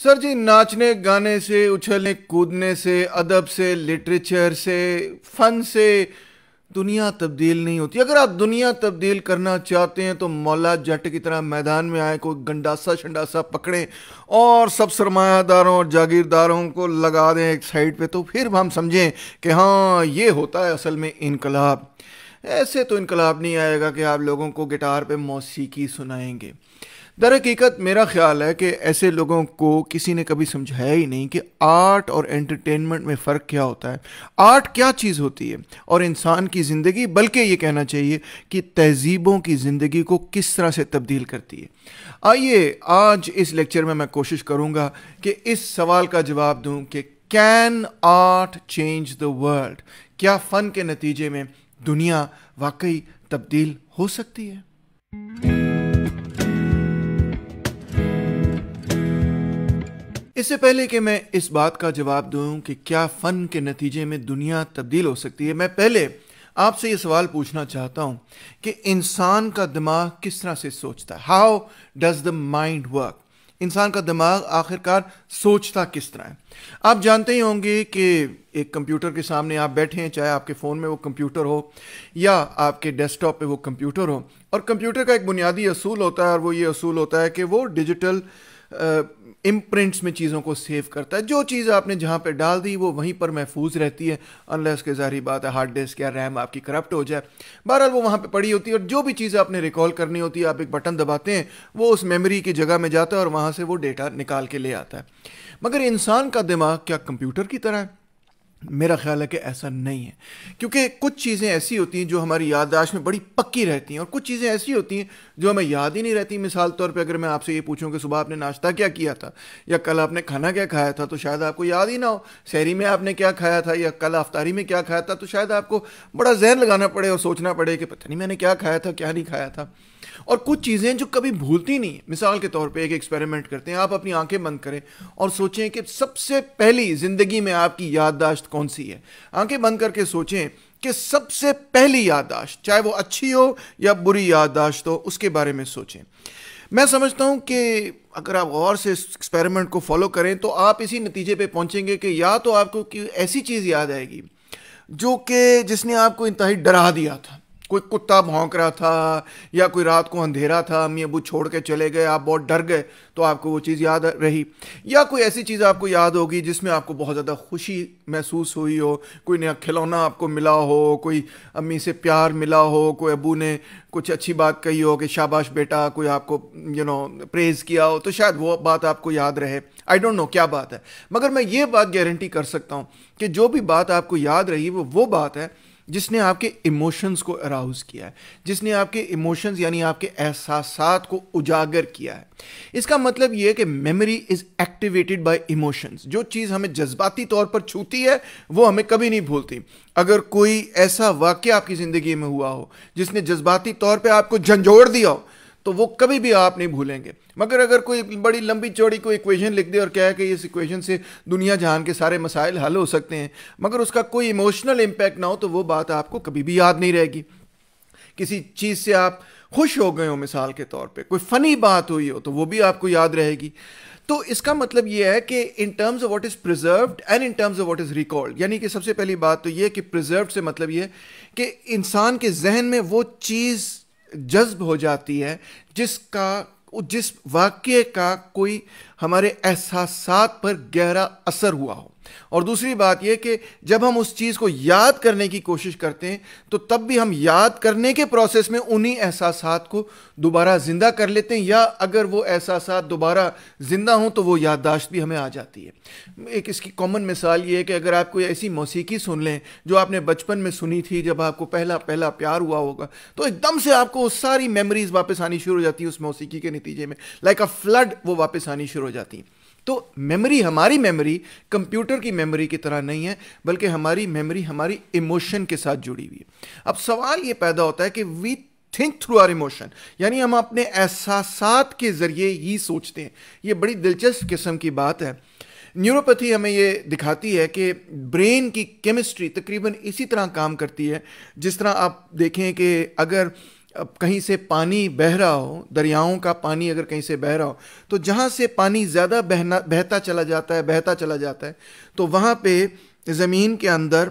Sir जी, नाचने गाने से, उछलने कूदने से, अदब से, लिटरेचर से, फन से दुनिया तब्दील नहीं होती। अगर आप दुनिया तब्दील करना चाहते हैं तो मौला जट की तरह मैदान में आए, कोई गंडासा शंडासा पकड़ें और सब सरमायादारों और जागीरदारों को लगा दें एक साइड पे, तो फिर हम समझें कि हाँ, ये होता है असल में इनकलाब। ऐसे तो इनकलाब नहीं आएगा कि आप लोगों को गिटार पे मौसीकी सुनाएंगे। दर हकीकत मेरा ख्याल है कि ऐसे लोगों को किसी ने कभी समझाया ही नहीं कि आर्ट और एंटरटेनमेंट में फ़र्क क्या होता है, आर्ट क्या चीज़ होती है और इंसान की ज़िंदगी, बल्कि ये कहना चाहिए कि तहजीबों की ज़िंदगी को किस तरह से तब्दील करती है। आइए आज इस लेक्चर में मैं कोशिश करूँगा कि इस सवाल का जवाब दूँ कि can art change the world? क्या फ़न के नतीजे में दुनिया वाकई तब्दील हो सकती है? इससे पहले कि मैं इस बात का जवाब दूं कि क्या फ़न के नतीजे में दुनिया तब्दील हो सकती है, मैं पहले आपसे ये सवाल पूछना चाहता हूं कि इंसान का दिमाग किस तरह से सोचता है। How does the mind work? इंसान का दिमाग आखिरकार सोचता किस तरह है? आप जानते ही होंगे कि एक कंप्यूटर के सामने आप बैठे हैं, चाहे आपके फ़ोन में वो कंप्यूटर हो या आपके डेस्कटॉप पे वो कंप्यूटर हो, और कंप्यूटर का एक बुनियादी असूल होता है और वो ये असूल होता है कि वो डिजिटल इम्प्रिंट्स में चीज़ों को सेव करता है। जो चीज़ आपने जहाँ पे डाल दी वो वहीं पर महफूज रहती है, अनलेस के ज़ाहिर बात है हार्ड डिस्क या रैम आपकी करप्ट हो जाए। बहरहाल वो वहाँ पे पड़ी होती है और जो भी चीज़ आपने रिकॉल करनी होती है, आप एक बटन दबाते हैं, वो उस मेमोरी की जगह में जाता है और वहाँ से वो डेटा निकाल के ले आता है। मगर इंसान का दिमाग क्या कंप्यूटर की तरह है? मेरा ख्याल है कि ऐसा नहीं है, क्योंकि कुछ चीज़ें ऐसी होती हैं जो हमारी याददाश्त में बड़ी पक्की रहती हैं और कुछ चीज़ें ऐसी होती हैं जो हमें याद ही नहीं रहती। मिसाल तौर पे अगर मैं आपसे ये पूछूं कि सुबह आपने नाश्ता क्या किया था या कल आपने खाना क्या खाया था, तो शायद आपको याद ही ना हो। सहरी में आपने क्या खाया था या कल अफ्तारी में क्या खाया था, तो शायद आपको बड़ा जहन लगाना पड़े और सोचना पड़े कि पता नहीं मैंने क्या खाया था, क्या नहीं खाया था। और कुछ चीज़ें जो कभी भूलती नहीं। मिसाल के तौर पे एक एक्सपेरिमेंट करते हैं, आप अपनी आंखें बंद करें और सोचें कि सबसे पहली ज़िंदगी में आपकी याददाश्त कौन सी है। आंखें बंद करके सोचें कि सबसे पहली याददाश्त, चाहे वो अच्छी हो या बुरी याददाश्त हो, उसके बारे में सोचें। मैं समझता हूं कि अगर आप गौर से इस एक्सपेरिमेंट को फॉलो करें तो आप इसी नतीजे पे पहुंचेंगे कि या तो आपको कि ऐसी चीज़ याद आएगी जो कि जिसने आपको इंतहाई डरा दिया था। कोई कुत्ता भौंक रहा था या कोई रात को अंधेरा था, अम्मी अबू छोड़ के चले गए, आप बहुत डर गए, तो आपको वो चीज़ याद रही। या कोई ऐसी चीज़ आपको याद होगी जिसमें आपको बहुत ज़्यादा खुशी महसूस हुई हो, कोई नया खिलौना आपको मिला हो, कोई अम्मी से प्यार मिला हो, कोई अबू ने कुछ अच्छी बात कही हो कि शाबाश बेटा, कोई आपको प्रेज़ किया हो, तो शायद वो बात आपको याद रहे। आई डोंट नो क्या बात है, मगर मैं ये बात गारंटी कर सकता हूँ कि जो भी बात आपको याद रही वो बात है जिसने आपके इमोशंस को अराउज किया है, जिसने आपके इमोशंस यानी आपके एहसासात को उजागर किया है। इसका मतलब यह है कि memory is activated by emotions. जो चीज़ हमें जज्बाती तौर पर छूती है वो हमें कभी नहीं भूलती। अगर कोई ऐसा वाक़या आपकी ज़िंदगी में हुआ हो जिसने जज्बाती तौर पर आपको झंझोड़ दिया हो, तो वो कभी भी आप नहीं भूलेंगे। मगर अगर कोई बड़ी लंबी चौड़ी कोई इक्वेशन लिख दे और कहे कि इस इक्वेशन से दुनिया जहान के सारे मसाइल हल हो सकते हैं, मगर उसका कोई इमोशनल इम्पैक्ट ना हो, तो वो बात आपको कभी भी याद नहीं रहेगी। किसी चीज़ से आप खुश हो गए हो, मिसाल के तौर पे कोई फ़नी बात हुई हो, तो वो भी आपको याद रहेगी। तो इसका मतलब यह है कि in terms of what is preserved and in terms of what is recalled, यानी कि सबसे पहली बात तो यह कि प्रिजर्व्ड से मतलब यह कि इंसान के जहन में वो चीज़ जज्ब हो जाती है जिस वाक्य का कोई हमारे एहसासात पर गहरा असर हुआ हो। और दूसरी बात यह कि जब हम उस चीज़ को याद करने की कोशिश करते हैं तो तब भी हम याद करने के प्रोसेस में उन्हीं एहसासात को दोबारा ज़िंदा कर लेते हैं, या अगर वो एहसासात दोबारा ज़िंदा हों तो वो याददाश्त भी हमें आ जाती है। एक इसकी कॉमन मिसाल ये है कि अगर आप कोई ऐसी मौसीकी सुन लें जो आपने बचपन में सुनी थी, जब आपको पहला पहला प्यार हुआ होगा, तो एकदम से आपको सारी मेमोरीज वापस आनी शुरू हो जाती है उस मौसीकी के नतीजे में, लाइक अ फ्लड वो वापस आनी शुरू हो जाती है। तो मेमोरी, हमारी मेमोरी कंप्यूटर की मेमोरी की तरह नहीं है, बल्कि हमारी मेमोरी हमारी इमोशन के साथ जुड़ी हुई है। अब सवाल ये पैदा होता है कि we think through our emotion, यानी हम अपने एहसासात के जरिए ही सोचते हैं। ये बड़ी दिलचस्प किस्म की बात है। न्यूरोपैथी हमें ये दिखाती है कि ब्रेन की केमिस्ट्री तकरीबन इसी तरह काम करती है जिस तरह आप देखें कि अगर अब कहीं से पानी बह रहा हो, दरियाओं का पानी अगर कहीं से बह रहा हो, तो जहाँ से पानी ज़्यादा बहता चला जाता है, तो वहाँ पे ज़मीन के अंदर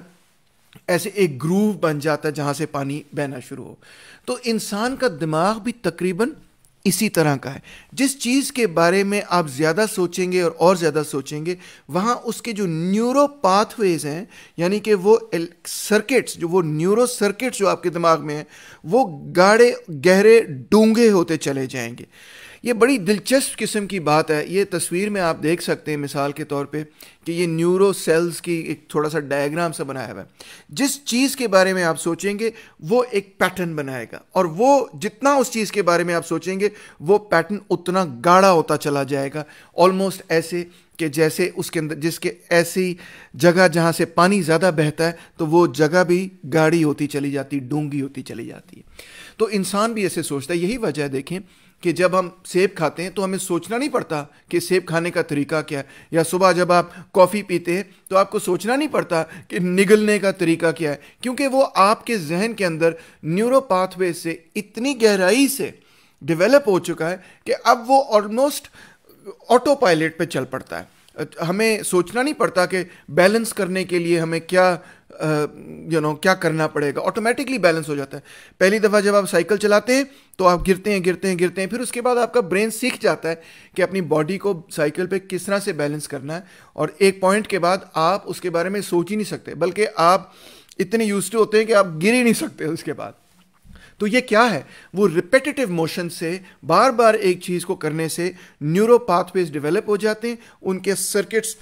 ऐसे एक ग्रूव बन जाता है जहाँ से पानी बहना शुरू हो। तो इंसान का दिमाग भी तकरीबन इसी तरह का है। जिस चीज़ के बारे में आप ज़्यादा सोचेंगे और ज़्यादा सोचेंगे, वहाँ उसके जो न्यूरो पाथवेज हैं, यानी कि वो सर्किट्स, जो वो न्यूरो सर्किट्स जो आपके दिमाग में हैं, वो गाढ़े गहरे डूंघे होते चले जाएंगे। ये बड़ी दिलचस्प किस्म की बात है। ये तस्वीर में आप देख सकते हैं मिसाल के तौर पे कि ये न्यूरो सेल्स की एक थोड़ा सा डायग्राम सा बनाया हुआ है। जिस चीज़ के बारे में आप सोचेंगे वो एक पैटर्न बनाएगा, और वो जितना उस चीज़ के बारे में आप सोचेंगे वो पैटर्न उतना गाढ़ा होता चला जाएगा। ऑलमोस्ट ऐसे कि जैसे उसके अंदर, जिसके ऐसी जगह जहाँ से पानी ज़्यादा बहता है तो वो जगह भी गाढ़ी होती चली जाती, डूंगी होती चली जाती है। तो इंसान भी ऐसे सोचता है। यही वजह है, देखें कि जब हम सेब खाते हैं तो हमें सोचना नहीं पड़ता कि सेब खाने का तरीका क्या है, या सुबह जब आप कॉफ़ी पीते हैं तो आपको सोचना नहीं पड़ता कि निगलने का तरीका क्या है, क्योंकि वो आपके जहन के अंदर न्यूरो पाथवे से इतनी गहराई से डेवलप हो चुका है कि अब वो ऑलमोस्ट ऑटो पायलट पे चल पड़ता है। हमें सोचना नहीं पड़ता कि बैलेंस करने के लिए हमें क्या क्या करना पड़ेगा, ऑटोमेटिकली बैलेंस हो जाता है। पहली दफ़ा जब आप साइकिल चलाते हैं तो आप गिरते हैं, फिर उसके बाद आपका ब्रेन सीख जाता है कि अपनी बॉडी को साइकिल पे किस तरह से बैलेंस करना है, और एक पॉइंट के बाद आप उसके बारे में सोच ही नहीं सकते, बल्कि आप इतने यूज्ड टू होते हैं कि आप गिर ही नहीं सकते उसके बाद। तो ये क्या है? वो रिपेटिटिव मोशन से, बार बार एक चीज़ को करने से न्यूरो पाथवेज डेवलप हो जाते हैं, उनके सर्किट्स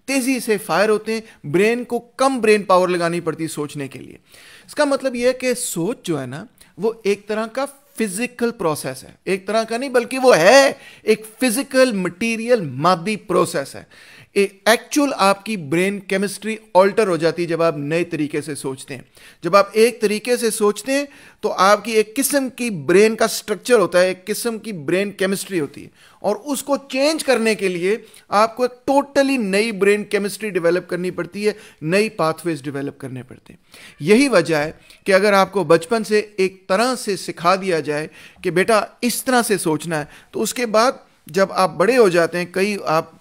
तेज़ी से फायर होते हैं, ब्रेन को कम ब्रेन पावर लगानी पड़ती है सोचने के लिए। इसका मतलब यह है कि सोच जो है ना, वो एक तरह का फिजिकल प्रोसेस है, एक तरह का नहीं बल्कि वो है एक फिजिकल मटीरियल मादी प्रोसेस है। एक्चुअल आपकी ब्रेन केमिस्ट्री ऑल्टर हो जाती है जब आप नए तरीके से सोचते हैं। जब आप एक तरीके से सोचते हैं तो आपकी एक किस्म की ब्रेन का स्ट्रक्चर होता है, एक किस्म की ब्रेन केमिस्ट्री होती है, और उसको चेंज करने के लिए आपको एक टोटली नई ब्रेन केमिस्ट्री डेवलप करनी पड़ती है, नई पाथवेज डेवलप करने पड़ते हैं। यही वजह है कि अगर आपको बचपन से एक तरह से सिखा दिया जाए कि बेटा इस तरह से सोचना है, तो उसके बाद जब आप बड़े हो जाते हैं, कई आप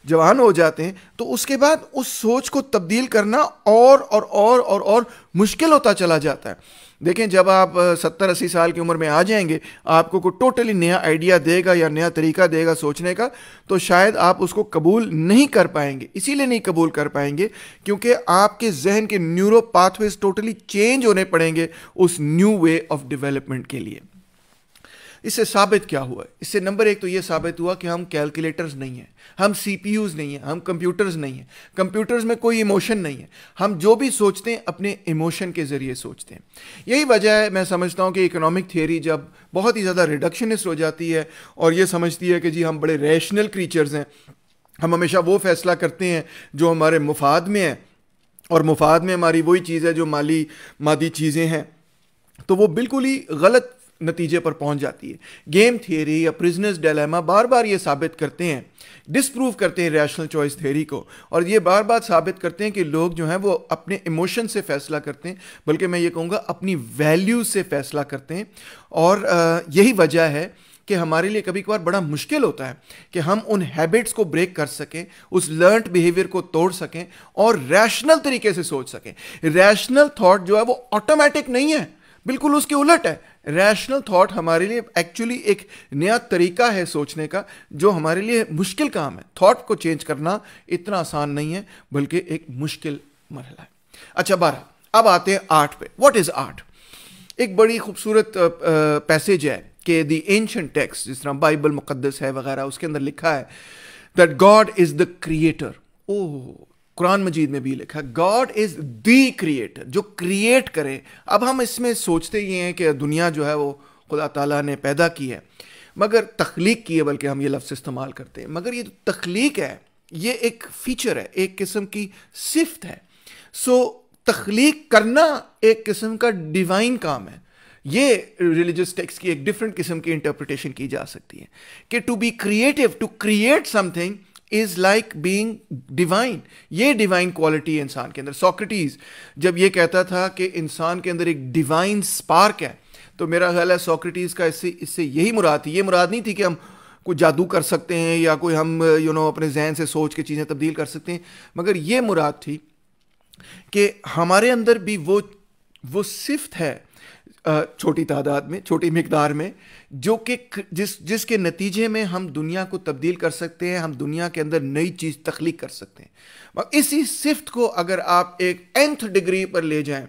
जवान हो जाते हैं, तो उसके बाद उस सोच को तब्दील करना और मुश्किल होता चला जाता है। देखें, जब आप 70-80 साल की उम्र में आ जाएंगे, आपको कोई टोटली नया आइडिया देगा या नया तरीका देगा सोचने का, तो शायद आप उसको कबूल नहीं कर पाएंगे। इसीलिए नहीं कबूल कर पाएंगे क्योंकि आपके जहन के न्यूरो पाथवेज टोटली चेंज होने पड़ेंगे उस न्यू वे ऑफ डेवलपमेंट के लिए। इससे साबित क्या हुआ? इससे नंबर एक तो ये साबित हुआ कि हम कैलकुलेटर्स नहीं हैं, हम सीपीयूज नहीं हैं, हम कंप्यूटर्स नहीं हैं, कंप्यूटर्स में कोई इमोशन नहीं है। हम जो भी सोचते हैं अपने इमोशन के ज़रिए सोचते हैं। यही वजह है, मैं समझता हूँ कि इकोनॉमिक थियोरी जब बहुत ही ज़्यादा रिडक्शनिस्ट हो जाती है और ये समझती है कि जी हम बड़े रैशनल क्रीचर्स हैं, हम हमेशा वो फैसला करते हैं जो हमारे मुफाद में है, और मुफाद में हमारी वही चीज़ है जो मादी चीज़ें हैं, तो वो बिल्कुल ही गलत नतीजे पर पहुंच जाती है। गेम थियरी या प्रिजनर्स डायलेमा बार बार ये साबित करते हैं, डिसप्रूव करते हैं रैशनल चॉइस थ्योरी को, और ये बार बार साबित करते हैं कि लोग जो हैं वो अपने इमोशन से फैसला करते हैं, बल्कि मैं ये कहूँगा अपनी वैल्यूज से फैसला करते हैं। और यही वजह है कि हमारे लिए कभी कभार बड़ा मुश्किल होता है कि हम उन हैबिट्स को ब्रेक कर सकें, उस लर्नड बिहेवियर को तोड़ सकें और रैशनल तरीके से सोच सकें। रैशनल थॉट जो है वो ऑटोमेटिक नहीं है, बिल्कुल उसके उलट है। रैशनल थॉट हमारे लिए एक्चुअली एक नया तरीका है सोचने का, जो हमारे लिए मुश्किल काम है। थॉट को चेंज करना इतना आसान नहीं है, बल्कि एक मुश्किल मरहला है। अच्छा 12, अब आते हैं आर्ट पे। What is art? एक बड़ी खूबसूरत पैसेज है कि द एंशिएंट टेक्स्ट, जिस तरह बाइबल मुकद्दस है वगैरह, उसके अंदर लिखा है that God is the creator. Oh, Quran Majeed में भी लिखा है गॉड इज द क्रिएटर, जो क्रिएट करे। अब हम इसमें सोचते ये हैं कि दुनिया जो है वो खुदा ताला ने पैदा की है, मगर तख्लीक की है, बल्कि हम ये लफ्ज़ इस्तेमाल करते हैं, मगर ये तख्लीक है, ये एक फीचर है, एक किस्म की सिफ्त है। सो तख्लीक करना एक किस्म का डिवाइन काम है। ये रिलीजियस टेक्स्ट की एक डिफरेंट किस्म की इंटरप्रिटेशन की जा सकती है कि to be creative, to create something is like being divine. ये डिवाइन क्वालिटी है इंसान के अंदर। सोक्रेटिस जब ये कहता था कि इंसान के अंदर एक डिवाइन स्पार्क है, तो मेरा ख्याल है सोक्रेटिस का इससे इससे यही मुराद थी। ये मुराद नहीं थी कि हम कोई जादू कर सकते हैं या कोई हम अपने जहन से सोच के चीज़ें तब्दील कर सकते हैं, मगर ये मुराद थी कि हमारे अंदर भी वो सिफ्त है छोटी तादाद में, छोटी मिकदार में, जो कि जिसके नतीजे में हम दुनिया को तब्दील कर सकते हैं, हम दुनिया के अंदर नई चीज़ तख्लीक कर सकते हैं। मगर इसी सिफ्त को अगर आप एक nth डिग्री पर ले जाएं,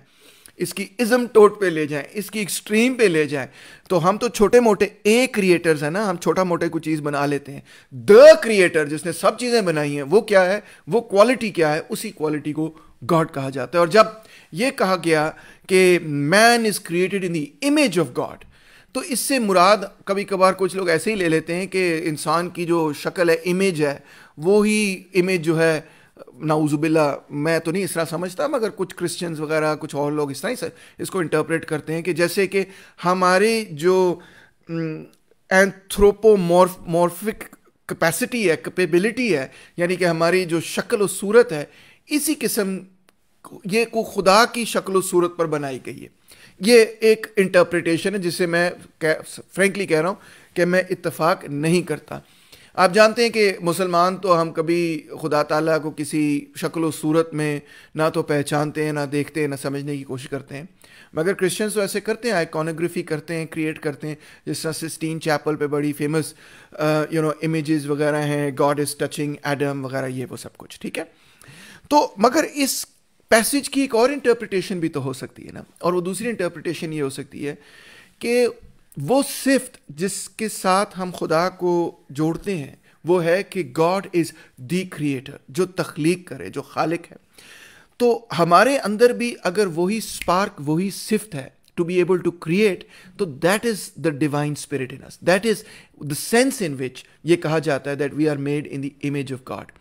इसकी इज़म टोट पे ले जाएं, इसकी एक्सट्रीम पे ले जाएं, तो हम तो छोटे मोटे ए क्रिएटर्स हैं ना, हम छोटा मोटे कुछ चीज़ बना लेते हैं। द क्रिएटर जिसने सब चीज़ें बनाई हैं वो क्या है, वो क्वालिटी क्या है, उसी क्वालिटी को गॉड कहा जाता है। और जब ये कहा गया कि man is created in the image of God, तो इससे मुराद कभी कभार कुछ लोग ऐसे ही ले लेते हैं कि इंसान की जो शक्ल है, इमेज है, वो ही इमेज जो है, नाउजुबिल्ला, मैं तो नहीं इस तरह समझता, मगर कुछ क्रिश्चियंस वगैरह कुछ और लोग इस तरह से इसको इंटरप्रेट करते हैं कि जैसे कि हमारे जो एंथ्रोपोमॉर्फिक कैपेसिटी है, कैपेबिलिटी है, यानी कि हमारी जो शक्ल और सूरत है, इसी किस्म ये को खुदा की शक्ल और सूरत पर बनाई गई है। ये एक इंटरप्रिटेशन है जिसे मैं फ्रेंकली कह रहा हूँ कि मैं इत्तेफाक नहीं करता। आप जानते हैं कि मुसलमान तो हम कभी खुदा ताला को किसी शक्ल और सूरत में ना तो पहचानते हैं, ना देखते हैं, ना समझने की कोशिश करते हैं, मगर क्रिश्चियंस तो ऐसे करते हैं, आइकॉनोग्राफी करते हैं, क्रिएट करते हैं। जिस तरह सिस्टीन चैपल पे बड़ी फेमस इमेजेस वगैरह हैं, गॉड इज टचिंग एडम वगैरह, ये वो सब कुछ, ठीक है। तो मगर इस पैसेज की एक और इंटरप्रिटेशन भी तो हो सकती है ना, और वो दूसरी इंटरप्रिटेशन ये हो सकती है कि वो सिफ्त जिसके साथ हम खुदा को जोड़ते हैं वो है कि गॉड इज द क्रिएटर, जो तख्लीक करे, जो खालिक है। तो हमारे अंदर भी अगर वही स्पार्क, वही सिफ्त है to be able to create, तो that is the divine spirit in us, that is the sense in which ये कहा जाता है that we are made in the image of God.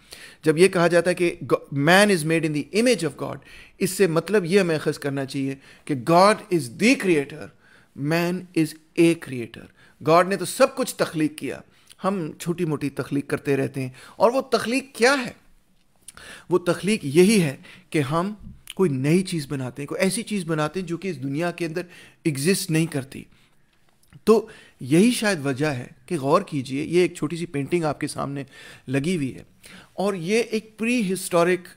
जब ये कहा जाता है कि man is made in the image of God, इससे मतलब ये हमें अखज़ करना चाहिए कि God is the creator, man is a creator. God ने तो सब कुछ तख्लीक किया, हम छोटी मोटी तख्लीक करते रहते हैं। और वो तख्लीक क्या है? वो तख्लीक यही है कि हम कोई नई चीज़ बनाते हैं, कोई ऐसी चीज़ बनाते हैं जो कि इस दुनिया के अंदर एग्जिस्ट नहीं करती। तो यही शायद वजह है कि गौर कीजिए, ये एक छोटी सी पेंटिंग आपके सामने लगी हुई है और ये एक प्री हिस्टोरिक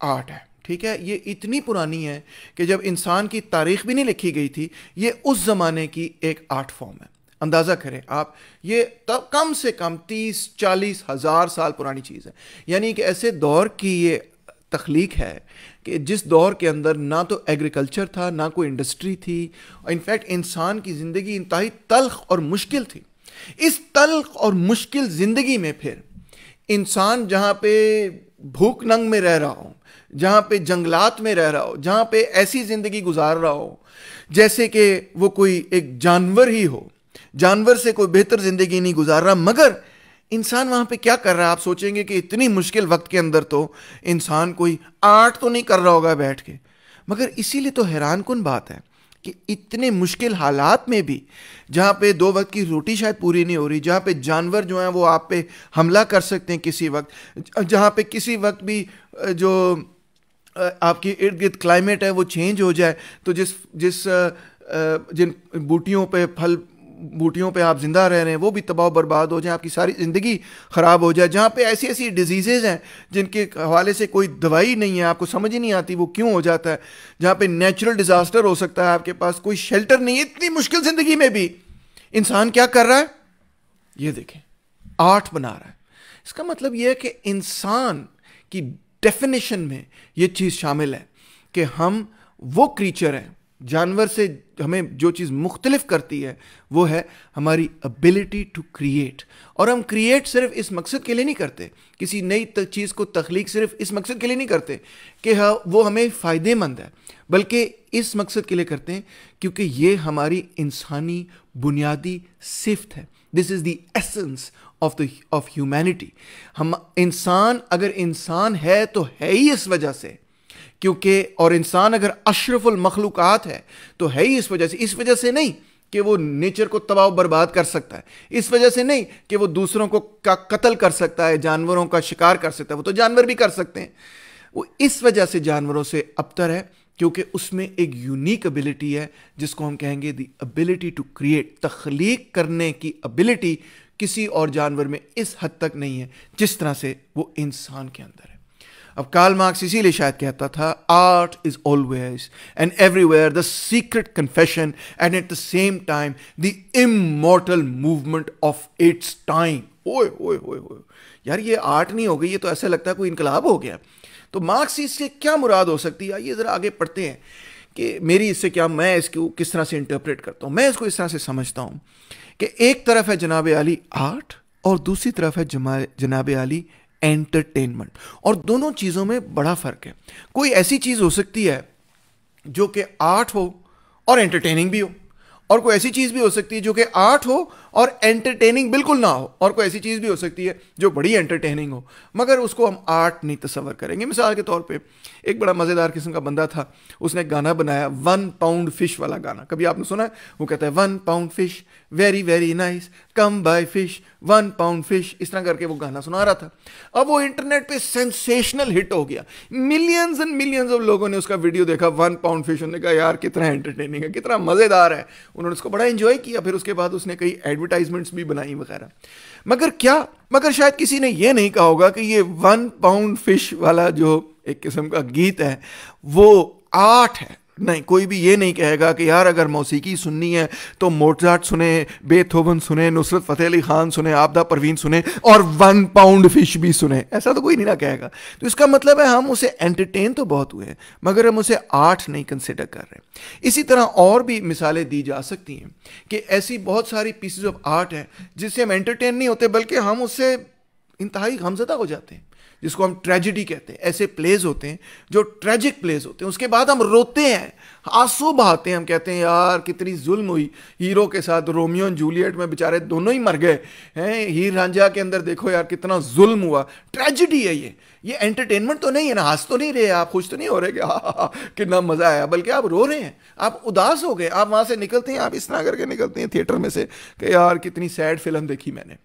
आर्ट है, ठीक है। ये इतनी पुरानी है कि जब इंसान की तारीख भी नहीं लिखी गई थी, ये उस ज़माने की एक आर्ट फॉर्म है। अंदाज़ा करें आप, ये तब कम से कम 30-40 हज़ार साल पुरानी चीज़ है। यानी कि ऐसे दौर की ये तख्लीक है कि जिस दौर के अंदर ना तो एग्रीकल्चर था, ना कोई इंडस्ट्री थी, इनफैक्ट इंसान की ज़िंदगी इंतहाई तल्ख और मुश्किल थी। इस तल्ख और मुश्किल ज़िंदगी में फिर इंसान जहाँ पे भूख नंग में रह रहा हो, जहाँ पे जंगलात में रह रहा हो, जहाँ पे ऐसी ज़िंदगी गुजार रहा हो जैसे कि वो कोई एक जानवर ही हो, जानवर से कोई बेहतर ज़िंदगी नहीं गुजार रहा, मगर इंसान वहाँ पे क्या कर रहा है? आप सोचेंगे कि इतनी मुश्किल वक्त के अंदर तो इंसान कोई आर्ट तो नहीं कर रहा होगा बैठ के, मगर इसीलिए तो हैरान कुन बात है कि इतने मुश्किल हालात में भी, जहाँ पे 2 वक्त की रोटी शायद पूरी नहीं हो रही, जहाँ पे जानवर जो हैं वो आप पे हमला कर सकते हैं किसी वक्त, जहाँ पे किसी वक्त भी जो आपकी इर्द गिर्द क्लाइमेट है वो चेंज हो जाए, तो जिन बूटियों पे आप जिंदा रह रहे हैं वो भी तबाह बर्बाद हो जाए, आपकी सारी ज़िंदगी ख़राब हो जाए, जहाँ पे ऐसी ऐसी डिजीज़ेज़ हैं जिनके हवाले से कोई दवाई नहीं है, आपको समझ ही नहीं आती वो क्यों हो जाता है, जहाँ पे नेचुरल डिज़ास्टर हो सकता है, आपके पास कोई शेल्टर नहीं है, इतनी मुश्किल ज़िंदगी में भी इंसान क्या कर रहा है? ये देखें, आर्ट बना रहा है। इसका मतलब ये है कि इंसान की डेफिनेशन में ये चीज़ शामिल है कि हम वो क्रीचर हैं, जानवर से हमें जो चीज़ मुख्तलिफ करती है वो है हमारी एबिलिटी टू क्रिएट। और हम क्रिएट सिर्फ इस मकसद के लिए नहीं करते, किसी नई चीज़ को तख्लीक सिर्फ इस मकसद के लिए नहीं करते कि वो हमें फ़ायदेमंद है, बल्कि इस मकसद के लिए करते हैं क्योंकि ये हमारी इंसानी बुनियादी सिफ्त है। This is the essence of humanity. हम इंसान अगर इंसान है तो है ही इस वजह से, क्योंकि और इंसान अगर अशरफुल मखलूकात है तो है ही इस वजह से नहीं कि वो नेचर को तबाह बर्बाद कर सकता है, इस वजह से नहीं कि वो दूसरों को का कत्ल कर सकता है, जानवरों का शिकार कर सकता है, वो तो जानवर भी कर सकते हैं। वो इस वजह से जानवरों से अबतर है क्योंकि उसमें एक यूनिक एबिलिटी है जिसको हम कहेंगे द एबिलिटी टू क्रिएट, तख्लीक करने की एबिलिटी किसी और जानवर में इस हद तक नहीं है जिस तरह से वो इंसान के अंदर है। अब कार्ल मार्क्स इसीलिए शायद कहता था, art is always and everywhere the secret confession and at the same time the immortal movement of its time. ओए ओए ओए ओए यार, ये आर्ट नहीं हो गई, ये तो ऐसा लगता है कोई इनकलाब हो गया। तो मार्क्स से क्या मुराद हो सकती है, ये जरा आगे पढ़ते हैं कि मेरी इससे क्या, मैं इसको किस तरह से इंटरप्रेट करता हूं। मैं इसको इस तरह से समझता हूं कि एक तरफ है जनाब आली आर्ट और दूसरी तरफ है जनाब आली एंटरटेनमेंट, और दोनों चीज़ों में बड़ा फर्क है। कोई ऐसी चीज़ हो सकती है जो कि आर्ट हो और एंटरटेनिंग भी हो, और कोई ऐसी चीज़ भी हो सकती है जो कि आर्ट हो और एंटरटेनिंग बिल्कुल ना हो, और कोई ऐसी चीज़ भी हो सकती है जो बड़ी एंटरटेनिंग हो मगर उसको हम आर्ट नहीं तस्वर करेंगे। मिसाल के तौर पे एक बड़ा मज़ेदार किस्म का बंदा था, उसने एक गाना बनाया 1 पाउंड फिश वाला गाना, कभी आपने सुना है? वो कहता है 1 pound fish very very nice come by fish 1 pound fish, इस तरह करके वो गाना सुना रहा था। अब वो इंटरनेट पे सेंसेशनल हिट हो गया, मिलियंस एंड मिलियंस ऑफ लोगों ने उसका वीडियो देखा 1 पाउंड फिश, उन्होंने कहा यार कितना एंटरटेनिंग है, कितना मज़ेदार है, उन्होंने उसको बड़ा एंजॉय किया। फिर उसके बाद उसने कई एडवर्टाइजमेंट्स भी बनाई वगैरह। मगर शायद किसी ने यह नहीं कहा होगा कि ये 1 पाउंड फिश वाला जो एक किस्म का गीत है वो आर्ट है। नहीं, कोई भी ये नहीं कहेगा कि यार अगर मौसीकी सुननी है तो मोज़ार्ट सुने, बेथोवन सुने, नुसरत फ़तेह अली खान सुने, आबदा परवीन सुने और 1 पाउंड फिश भी सुने, ऐसा तो कोई नहीं ना कहेगा। तो इसका मतलब है हम उसे एंटरटेन तो बहुत हुए हैं मगर हम उसे आर्ट नहीं कंसिडर कर रहे। इसी तरह और भी मिसालें दी जा सकती हैं कि ऐसी बहुत सारी पीसेज ऑफ आर्ट हैं जिससे हम एंटरटेन नहीं होते बल्कि हम उससे इंतहाई गमज़दा हो जाते हैं, जिसको हम ट्रेजिडी कहते हैं। ऐसे प्लेज होते हैं जो ट्रेजिक प्लेज होते हैं, उसके बाद हम रोते हैं, आंसू बहाते हैं, हम कहते हैं यार कितनी जुल्म हुई हीरो के साथ, रोमियो एंड जूलियट में बेचारे दोनों ही मर गए हैं, हीर रांझा के अंदर देखो यार कितना जुल्म हुआ। ट्रेजिडी है ये एंटरटेनमेंट तो नहीं है ना, हंस तो नहीं रहे आप, खुश तो नहीं हो रहे कि हाँ कितना मजा आया, बल्कि आप रो रहे हैं, आप उदास हो गए। आप वहां से निकलते हैं, आप इस तरह करके निकलते हैं थिएटर में से कि यार कितनी सैड फिल्म देखी मैंने।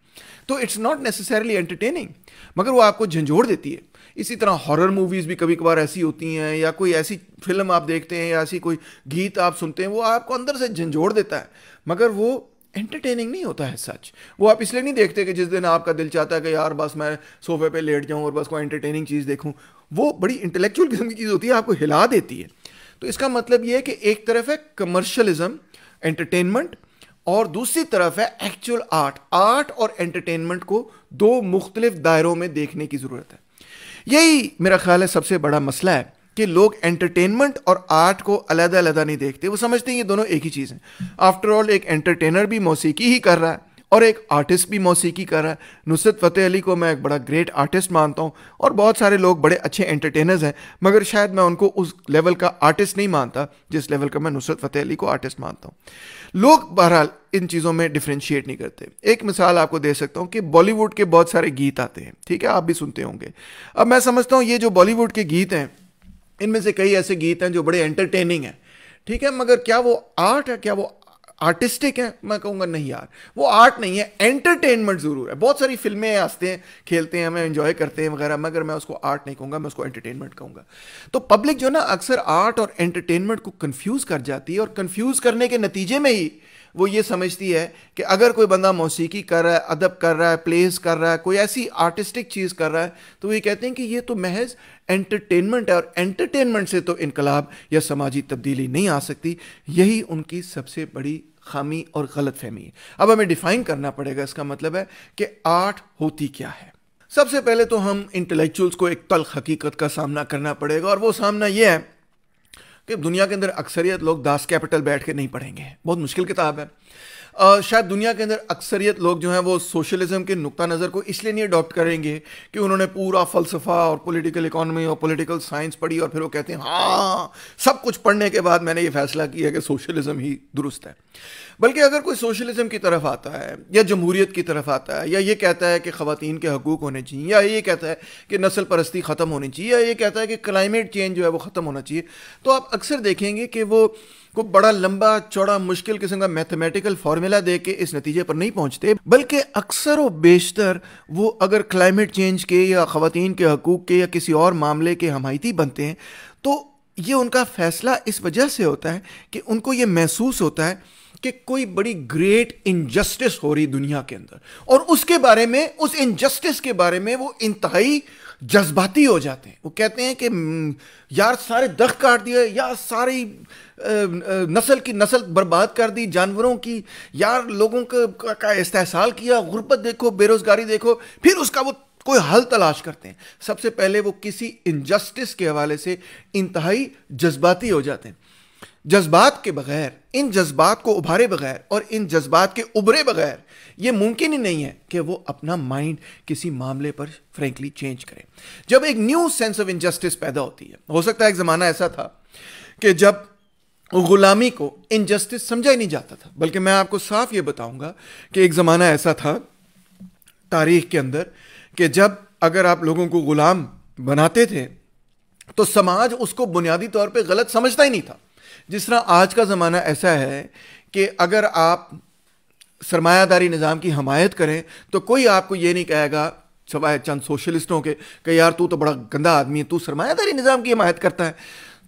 तो इट्स नॉट नेसेसरली एंटरटेनिंग मगर वो आपको झंझोड़ देती है। इसी तरह हॉरर मूवीज़ भी कभी कभार ऐसी होती हैं, या कोई ऐसी फिल्म आप देखते हैं या ऐसी कोई गीत आप सुनते हैं, वो आपको अंदर से झंझोड़ देता है मगर वो एंटरटेनिंग नहीं होता है। सच वो आप इसलिए नहीं देखते कि जिस दिन आपका दिल चाहता है कि यार बस मैं सोफे पे लेट जाऊं और बस कोई एंटरटेनिंग चीज़ देखूं, वो बड़ी इंटेलेक्चुअल किस्म की चीज़ होती है, आपको हिला देती है। तो इसका मतलब ये है कि एक तरफ है कमर्शलिज्म, एंटरटेनमेंट, और दूसरी तरफ है एक्चुअल आर्ट। आर्ट और एंटरटेनमेंट को दो मुख्तलिफ दायरों में देखने की ज़रूरत है। यही मेरा ख्याल है सबसे बड़ा मसला है कि लोग एंटरटेनमेंट और आर्ट को अलग अलग नहीं देखते। वो समझते हैं ये दोनों एक ही चीज़ हैं। आफ्टर ऑल एक एंटरटेनर भी मौसीकी ही कर रहा है और एक आर्टिस्ट भी मौसीकी कर रहा है। नुसरत फ़तेह अली को मैं एक बड़ा ग्रेट आर्टिस्ट मानता हूँ और बहुत सारे लोग बड़े अच्छे एंटरटेनर्स हैं, मगर शायद मैं उनको उस लेवल का आर्टिस्ट नहीं मानता जिस लेवल का मैं नुसरत फ़तेह अली को आर्टिस्ट मानता हूँ। लोग बहरहाल इन चीज़ों में डिफ्रेंशिएट नहीं करते। एक मिसाल आपको दे सकता हूँ कि बॉलीवुड के बहुत सारे गीत आते हैं, ठीक है, आप भी सुनते होंगे। अब मैं समझता हूँ ये जो बॉलीवुड के गीत हैं इनमें से कई ऐसे गीत हैं जो बड़े एंटरटेनिंग हैं, ठीक है, मगर क्या वो आर्ट है, क्या वो आर्टिस्टिक है? मैं कहूँगा नहीं यार, वो आर्ट नहीं है, एंटरटेनमेंट ज़रूर है। बहुत सारी फिल्में हंसते हैं, खेलते हैं, हमें एंजॉय करते हैं वगैरह, मगर मैं उसको आर्ट नहीं कहूँगा, मैं उसको एंटरटेनमेंट कहूँगा। तो पब्लिक जो ना अक्सर आर्ट और एंटरटेनमेंट को कंफ्यूज कर जाती है और कंफ्यूज करने के नतीजे में ही वो ये समझती है कि अगर कोई बंदा मौसीकी कर रहा है, अदब कर रहा है, प्लेस कर रहा है, कोई ऐसी आर्टिस्टिक चीज़ कर रहा है, तो ये कहते हैं कि ये तो महज एंटरटेनमेंट है और एंटरटेनमेंट से तो इनकलाब या समाजी तब्दीली नहीं आ सकती। यही उनकी सबसे बड़ी खामी और गलत फहमी है। अब हमें डिफाइन करना पड़ेगा, इसका मतलब है कि आर्ट होती क्या है। सबसे पहले तो हम इंटेलेक्चुअल्स को एक तल्ख हकीकत का सामना करना पड़ेगा, और वो सामना यह है कि दुनिया के अंदर अक्सरियत लोग दास कैपिटल बैठ के नहीं पढ़ेंगे। बहुत मुश्किल किताब है। शायद दुनिया के अंदर अक्सरियत लोग जो हैं वो सोशलिज्म के नुक्ता नज़र को इसलिए नहीं अडॉप्ट करेंगे कि उन्होंने पूरा फ़लसफ़ा और पॉलिटिकल इकोनॉमी और पॉलिटिकल साइंस पढ़ी और फिर वो कहते हैं हाँ सब कुछ पढ़ने के बाद मैंने ये फैसला किया कि सोशलिज्म ही दुरुस्त है। बल्कि अगर कोई सोशलिज्म की तरफ आता है या जमहूरियत की तरफ आता है, या ये कहता है कि ख़वातीन के हकूक़ होने चाहिए, या ये कहता है कि नस्ल परस्ती ख़त्म होनी चाहिए, या ये कहता है कि क्लाइमेट चेंज जो है वो ख़त्म होना चाहिए, तो आप अक्सर देखेंगे कि वो को बड़ा लंबा चौड़ा मुश्किल किस्म का मैथमेटिकल फार्मूला दे के इस नतीजे पर नहीं पहुंचते, बल्कि अक्सर व बेशतर वो अगर क्लाइमेट चेंज के या ख़वातीन के हकूक़ के या किसी और मामले के हमायती बनते हैं तो ये उनका फैसला इस वजह से होता है कि उनको ये महसूस होता है कि कोई बड़ी ग्रेट इनजस्टिस हो रही दुनिया के अंदर, और उसके बारे में, उस इनजस्टिस के बारे में वो इंतहाई जज्बाती हो जाते हैं। वो कहते हैं कि यार सारे दख काट दिए, यार सारी नस्ल की नस्ल बर्बाद कर दी, जानवरों की, यार लोगों का इस्तेहसाल किया, गुर्बत देखो, बेरोजगारी देखो, फिर उसका वो कोई हल तलाश करते हैं। सबसे पहले वो किसी इनजस्टिस के हवाले से इंतहाई जज्बाती हो जाते हैं। जज्बात के बगैर, इन जज्बात को उभारे बगैर और इन जज्बात के उभरे बगैर ये मुमकिन ही नहीं है कि वो अपना माइंड किसी मामले पर फ्रेंकली चेंज करें। जब एक न्यू सेंस ऑफ इनजस्टिस पैदा होती है, हो सकता है एक ज़माना ऐसा था कि जब गुलामी को इनजस्टिस समझा ही नहीं जाता था, बल्कि मैं आपको साफ ये बताऊंगा कि एक ज़माना ऐसा था तारीख के अंदर कि जब अगर आप लोगों को गुलाम बनाते थे तो समाज उसको बुनियादी तौर पे गलत समझता ही नहीं था। जिस तरह आज का ज़माना ऐसा है कि अगर आप सरमायादारी निज़ाम की हमायत करें तो कोई आपको ये नहीं कहेगा, सिवाय चंद सोशलिस्टों के, कि यार तू तो बड़ा गंदा आदमी है, तू सरमायादारी निज़ाम की हमायत करता है।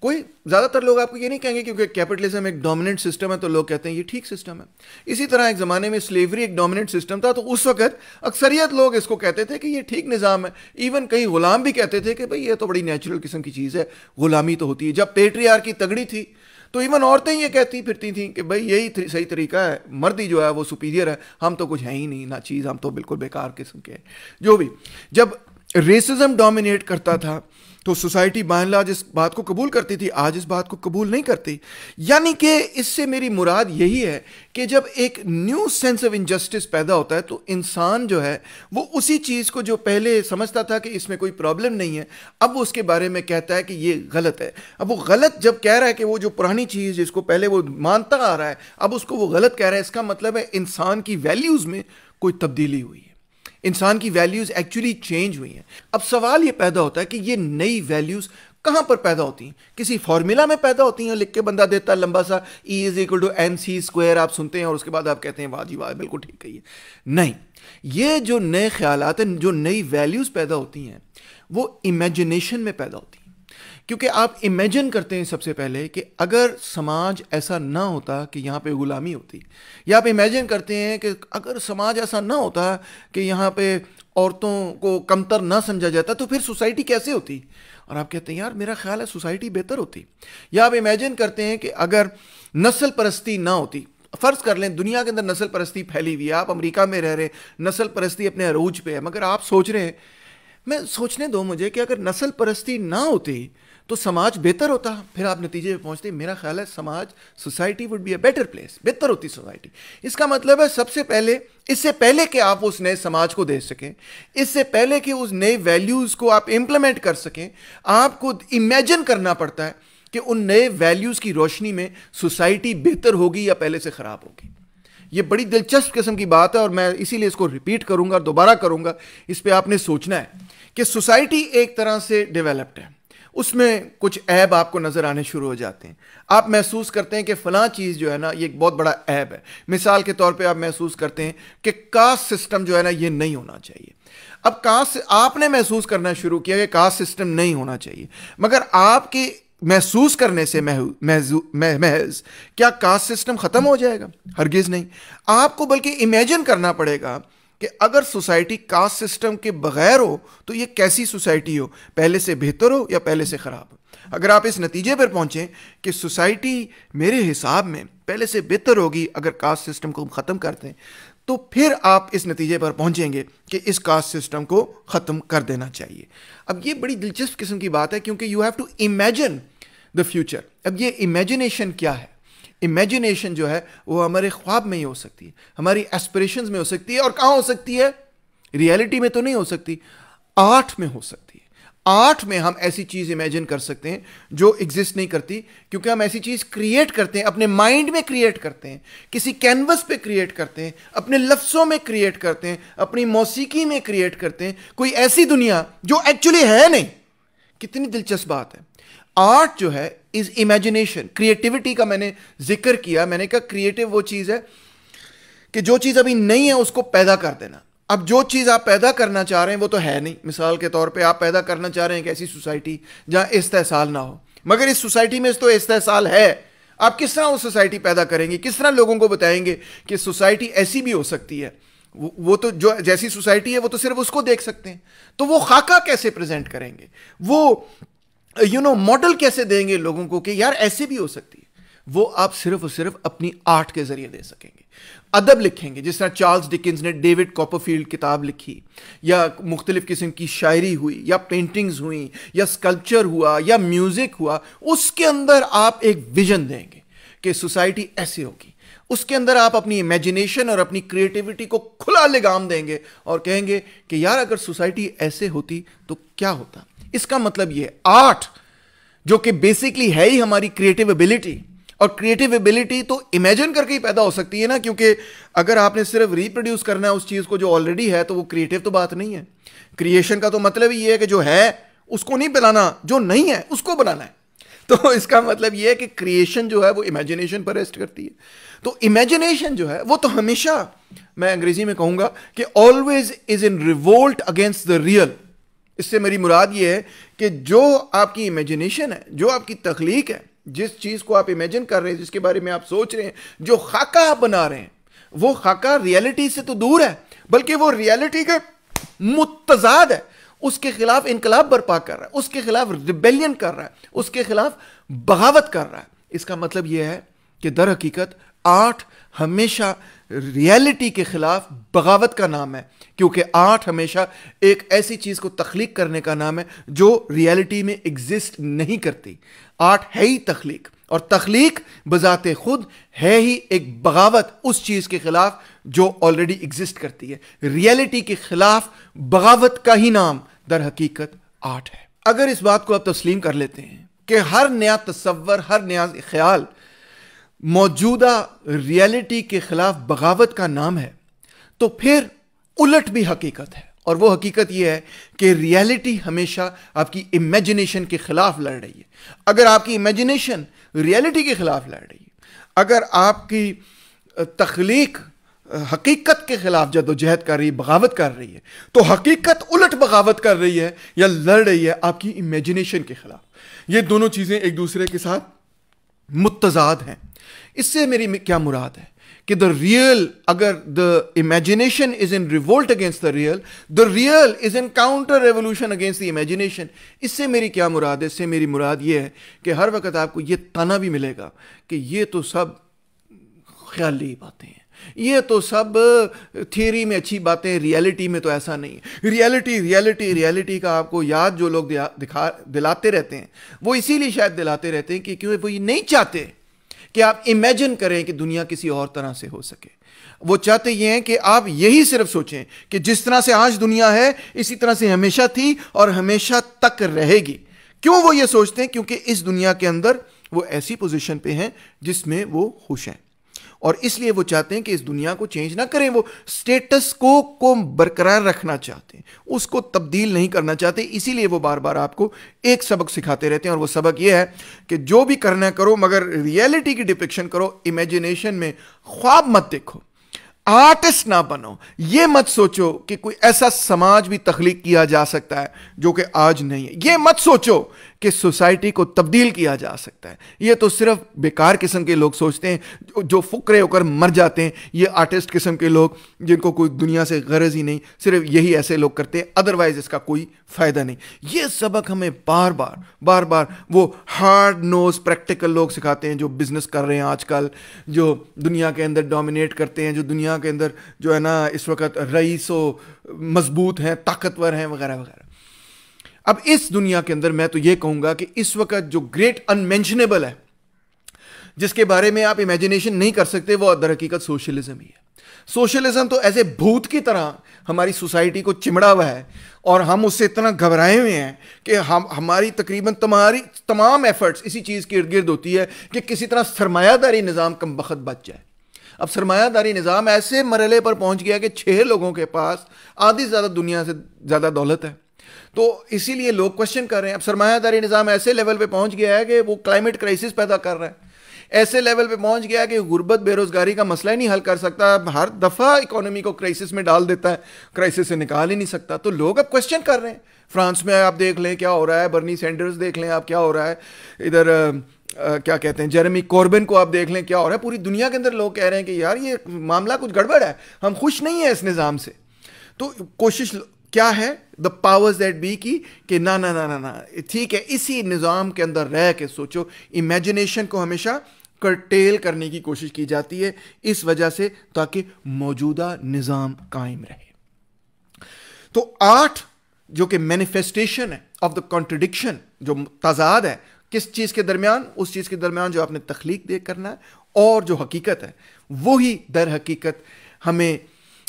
कोई ज़्यादातर लोग आपको ये नहीं कहेंगे, क्योंकि कैपिटलिज्म एक डोमिनेंट सिस्टम है तो लोग कहते हैं ये ठीक सिस्टम है। इसी तरह एक ज़माने में स्लेवरी एक डोमिनेंट सिस्टम था तो उस वक्त अक्सरियत लोग इसको कहते थे कि ये ठीक निज़ाम है। इवन कई गुलाम भी कहते थे कि भाई ये तो बड़ी नेचुरल किस्म की चीज़ है, गुलामी तो होती है। जब पेट्रियार्की तगड़ी थी तो इवन औरतें ये कहती फिरती थी कि भाई यही सही तरीका है, मर्द ही जो है वो सुपीरियर है, हम तो कुछ है ही नहीं ना चीज़, हम तो बिल्कुल बेकार किस्म के हैं। जो भी, जब रेसिज्म डोमिनेट करता था तो सोसाइटी बाय एंड लार्ज इस बात को कबूल करती थी, आज इस बात को कबूल नहीं करती। यानी कि इससे मेरी मुराद यही है कि जब एक न्यू सेंस ऑफ इनजस्टिस पैदा होता है तो इंसान जो है वो उसी चीज़ को जो पहले समझता था कि इसमें कोई प्रॉब्लम नहीं है, अब वो उसके बारे में कहता है कि ये गलत है। अब वो गलत जब कह रहा है कि वो जो पुरानी चीज़ जिसको पहले वो मानता आ रहा है अब उसको वो गलत कह रहा है, इसका मतलब है इंसान की वैल्यूज़ में कोई तब्दीली हुई है, इंसान की वैल्यूज़ एक्चुअली चेंज हुई हैं। अब सवाल ये पैदा होता है कि ये नई वैल्यूज़ कहाँ पर पैदा होती हैं? किसी फॉर्मूला में पैदा होती हैं, लिख के बंदा देता है लंबा सा E=mc², आप सुनते हैं और उसके बाद आप कहते हैं वाह जी वाह बिल्कुल ठीक है। ये नहीं, ये जो नए ख्यालात हैं, जो नई वैल्यूज़ पैदा होती हैं वो इमेजिनेशन में पैदा होती हैं। क्योंकि आप इमेजिन करते हैं सबसे पहले कि अगर समाज ऐसा ना होता कि यहाँ पे गुलामी होती, या आप इमेजिन करते हैं कि अगर समाज ऐसा ना होता कि यहाँ पे औरतों को कमतर ना समझा जाता तो फिर सोसाइटी कैसे होती, और आप कहते हैं यार मेरा ख्याल है सोसाइटी बेहतर होती। या आप इमेजिन करते हैं कि अगर नस्ल परस्ती ना होती, फ़र्ज़ कर लें दुनिया के अंदर नस्ल परस्ती फैली हुई है, आप अमेरिका में रह रहे, नस्ल परस्ती अपने अरूज पे है, मगर आप सोच रहे हैं, मैं सोचने दो मुझे कि अगर नस्ल परस्ती ना होती तो समाज बेहतर होता, फिर आप नतीजे पे पहुंचते मेरा ख्याल है समाज, society would be a better place, बेहतर होती सोसाइटी। इसका मतलब है सबसे पहले, इससे पहले कि आप उस नए समाज को दे सकें, इससे पहले कि उस नए वैल्यूज़ को आप इम्प्लीमेंट कर सकें, आपको इमेजिन करना पड़ता है कि उन नए वैल्यूज़ की रोशनी में सोसाइटी बेहतर होगी या पहले से ख़राब होगी। ये बड़ी दिलचस्प किस्म की बात है और मैं इसीलिए इसको रिपीट करूंगा और दोबारा करूंगा। इस पर आपने सोचना है कि सोसाइटी एक तरह से डेवलप्ड है, उसमें कुछ ऐब आपको नज़र आने शुरू हो जाते हैं। आप महसूस करते हैं कि फ़लाँ चीज़ जो है ना ये एक बहुत बड़ा ऐब है। मिसाल के तौर पे आप महसूस करते हैं कि कास्ट सिस्टम जो है ना ये नहीं होना चाहिए। अब कास्ट, आपने महसूस करना शुरू किया कि कास्ट सिस्टम नहीं होना चाहिए, मगर आपके महसूस करने से महज क्या कास्ट सिस्टम ख़त्म हो जाएगा? हरगिज़ नहीं। आपको बल्कि इमेजिन करना पड़ेगा कि अगर सोसाइटी कास्ट सिस्टम के बगैर हो तो ये कैसी सोसाइटी हो, पहले से बेहतर हो या पहले से ख़राब हो। अगर आप इस नतीजे पर पहुँचें कि सोसाइटी मेरे हिसाब में पहले से बेहतर होगी अगर कास्ट सिस्टम को हम ख़त्म करते हैं, तो फिर आप इस नतीजे पर पहुँचेंगे कि इस कास्ट सिस्टम को ख़त्म कर देना चाहिए। अब ये बड़ी दिलचस्प किस्म की बात है क्योंकि you have to imagine the future. अब ये इमेजिनेशन क्या है? इमेजिनेशन जो है वो हमारे ख्वाब में ही हो सकती है, हमारी एस्पिरेशंस में हो सकती है, और कहाँ हो सकती है? रियलिटी में तो नहीं हो सकती, आर्ट में हो सकती है। आर्ट में हम ऐसी चीज़ इमेजिन कर सकते हैं जो एग्जिस्ट नहीं करती, क्योंकि हम ऐसी चीज़ क्रिएट करते हैं, अपने माइंड में क्रिएट करते हैं, किसी कैनवस पे क्रिएट करते हैं, अपने लफ्ज़ों में क्रिएट करते हैं, अपनी मौसीकी में क्रिएट करते हैं कोई ऐसी दुनिया जो एक्चुअली है नहीं। कितनी दिलचस्प बात है। आर्ट जो है इज इमेजिनेशन। क्रिएटिविटी का मैंने जिक्र किया, मैंने कहा क्रिएटिव वो चीज़ है कि जो चीज़ अभी नहीं है उसको पैदा कर देना। अब जो चीज़ आप पैदा करना चाह रहे हैं वो तो है नहीं। मिसाल के तौर पे आप पैदा करना चाह रहे हैं एक ऐसी सोसाइटी जहाँ इस्तेहसाल ना हो, मगर इस सोसाइटी में तो इस्तेहसाल है। आप किस तरह वो सोसाइटी पैदा करेंगे, किस तरह लोगों को बताएंगे कि सोसाइटी ऐसी भी हो सकती है। वो तो जो जैसी सोसाइटी है वो तो सिर्फ उसको देख सकते हैं, तो वो खाका कैसे प्रेजेंट करेंगे, वो मॉडल कैसे देंगे लोगों को कि यार ऐसे भी हो सकती है। वो आप सिर्फ और सिर्फ अपनी आर्ट के जरिए दे सकेंगे। अदब लिखेंगे, जिस तरह चार्ल्स डिकिंस ने डेविड कॉपरफील्ड किताब लिखी, या मुख्तलिफ किस्म की शायरी हुई, या पेंटिंग्स हुई, या स्कल्पचर हुआ, या म्यूजिक हुआ, उसके अंदर आप एक विजन देंगे कि सोसाइटी ऐसे होगी। उसके अंदर आप अपनी इमेजिनेशन और अपनी क्रिएटिविटी को खुला लगाम देंगे और कहेंगे कि यार अगर सोसाइटी ऐसे होती तो क्या होता। इसका मतलब यह आर्ट, जो कि बेसिकली है ही हमारी क्रिएटिव एबिलिटी, और क्रिएटिव एबिलिटी तो इमेजिन करके ही पैदा हो सकती है ना, क्योंकि अगर आपने सिर्फ रिप्रोड्यूस करना है उस चीज को जो ऑलरेडी है, तो वो क्रिएटिव तो बात नहीं है। क्रिएशन का तो मतलब ही है कि जो है उसको नहीं बनाना, जो नहीं है उसको बनाना है। तो इसका मतलब यह है कि क्रिएशन जो है वो इमेजिनेशन पर रेस्ट करती है। तो इमेजिनेशन जो है वो तो हमेशा, मैं अंग्रेजी में कहूंगा कि always is in revolt against the real. इससे मेरी मुराद ये है कि जो आपकी इमेजिनेशन है, जो आपकी तख्लीक है, जिस चीज को आप इमेजिन कर रहे हैं, जिसके बारे में आप सोच रहे हैं, जो खाका आप बना रहे हैं, वो खाका रियलिटी से तो दूर है, बल्कि वो रियलिटी का मुत्तजाद है। उसके खिलाफ इनकलाब बर्पा कर रहा है, उसके खिलाफ रिबेलियन कर रहा है, उसके खिलाफ बगावत कर रहा है। इसका मतलब यह है कि दर हकीकत आर्ट हमेशा रियलिटी के खिलाफ बगावत का नाम है, क्योंकि आर्ट हमेशा एक ऐसी चीज को तख्लीक करने का नाम है जो रियलिटी में एग्जिस्ट नहीं करती। आर्ट है ही तख्लीक, और तख्लीक बजाते खुद है ही एक बगावत उस चीज के खिलाफ जो ऑलरेडी एग्जिस्ट करती है। रियलिटी के खिलाफ बगावत का ही नाम दर हकीकत आर्ट है। अगर इस बात को आप तस्लीम कर लेते हैं कि हर नया तसव्वुर, हर नया ख्याल मौजूदा रियलिटी के खिलाफ बगावत का नाम है, तो फिर उलट भी हकीकत है, और वो हकीकत यह है कि रियलिटी हमेशा आपकी इमेजिनेशन के खिलाफ लड़ रही है। अगर आपकी इमेजिनेशन रियलिटी के खिलाफ लड़ रही है, अगर आपकी तख्लीक हकीकत के खिलाफ जदोजहद कर रही है, बगावत कर रही है, तो हकीकत उलट बगावत कर रही है या लड़ रही है आपकी इमेजिनेशन के खिलाफ। ये दोनों चीजें एक दूसरे के साथ मुत्तजाद हैं। इससे मेरी क्या मुराद है कि द रियल, अगर the imagination is in revolt against the real is in counter revolution against the imagination. इससे मेरी क्या मुराद है? इससे मेरी मुराद यह है कि हर वक्त आपको यह ताना भी मिलेगा कि ये तो सब ख्याली बातें हैं, ये तो सब थियरी में अच्छी बातें, रियलिटी में तो ऐसा नहीं है। रियलिटी का आपको याद जो लोग दिलाते रहते हैं, वो इसीलिए शायद दिलाते रहते हैं कि क्योंकि वो ये नहीं चाहते कि आप इमेजिन करें कि दुनिया किसी और तरह से हो सके। वो चाहते ये हैं कि आप यही सिर्फ सोचें कि जिस तरह से आज दुनिया है इसी तरह से हमेशा थी और हमेशा तक रहेगी। क्यों वो ये सोचते हैं? क्योंकि इस दुनिया के अंदर वो ऐसी पोजीशन पे हैं जिसमें वो खुश हैं, और इसलिए वो चाहते हैं कि इस दुनिया को चेंज ना करें। वो स्टेटस को बरकरार रखना चाहते हैं, उसको तब्दील नहीं करना चाहते। इसीलिए वो बार बार आपको एक सबक सिखाते रहते हैं, और वो सबक ये है कि जो भी करना करो मगर रियलिटी की डिपिक्शन करो, इमेजिनेशन में ख्वाब मत देखो, आर्टिस्ट ना बनो। ये मत सोचो कि कोई ऐसा समाज भी तख्लीक किया जा सकता है जो कि आज नहीं है। ये मत सोचो कि सोसाइटी को तब्दील किया जा सकता है। ये तो सिर्फ बेकार किस्म के लोग सोचते हैं जो फुकरे होकर मर जाते हैं। ये आर्टिस्ट किस्म के लोग जिनको कोई दुनिया से गरज ही नहीं, सिर्फ यही ऐसे लोग करते हैं, अदरवाइज इसका कोई फायदा नहीं। ये सबक हमें बार बार वो हार्ड नोज प्रैक्टिकल लोग सिखाते हैं जो बिजनेस कर रहे हैं आजकल, जो दुनिया के अंदर डोमिनेट करते हैं, जो दुनिया के अंदर जो है ना इस वक्त रईसो मजबूत हैं, ताकतवर हैं, वगैरह वगैरह। अब इस दुनिया के अंदर मैं तो ये कहूंगा कि इस वक्त जो ग्रेट अनमेंशनेबल है, जिसके बारे में आप इमेजिनेशन नहीं कर सकते, वो दर हकीकत सोशलिज्म ही है। सोशलिज्म तो ऐसे भूत की तरह हमारी सोसाइटी को चिमड़ा हुआ है, और हम उससे इतना घबराए हुए हैं कि हमारी तकरीबन तमाम एफर्ट्स इसी चीज़ के इर्द गिर्द होती है कि किसी तरह सरमायादारी निज़ाम कम बख्त बच जाए। अब सरमायादारी निज़ाम ऐसे मरहले पर पहुंच गया कि 6 लोगों के पास आधी से ज़्यादा दुनिया से ज़्यादा दौलत है, तो इसीलिए लोग क्वेश्चन कर रहे हैं। अब सरमायादारी निज़ाम ऐसे लेवल पे पहुंच गया है कि वो क्लाइमेट क्राइसिस पैदा कर रहा है। ऐसे लेवल पे पहुंच गया कि गुर्बत बेरोजगारी का मसला ही नहीं हल कर सकता, हर दफा इकोनॉमी को क्राइसिस में डाल देता है, क्राइसिस से निकाल ही नहीं सकता। तो लोग अब क्वेश्चन कर रहे हैं। फ्रांस में आप देख लें क्या हो रहा है, बर्नी सैंडर्स देख लें आप क्या हो रहा है, इधर क्या कहते हैं जेरेमी कॉर्बिन को आप देख लें क्या हो रहा है। पूरी दुनिया के अंदर लोग कह रहे हैं कि यार ये मामला कुछ गड़बड़ है, हम खुश नहीं है इस निज़ाम से। तो कोशिश क्या है द पावर्स दैट बी की कि ना ना ना ना ना ठीक है, इसी निज़ाम के अंदर रह के सोचो। इमेजिनेशन को हमेशा कर्टेल करने की कोशिश की जाती है इस वजह से, ताकि मौजूदा निज़ाम कायम रहे। तो 8 जो कि मैनिफेस्टेशन है ऑफ द कॉन्ट्रडिक्शन, जो तजाद है किस चीज़ के दरमियान, उस चीज़ के दरमियान जो आपने तख्लीक देख करना है और जो हकीकत है, वही दर हकीकत हमें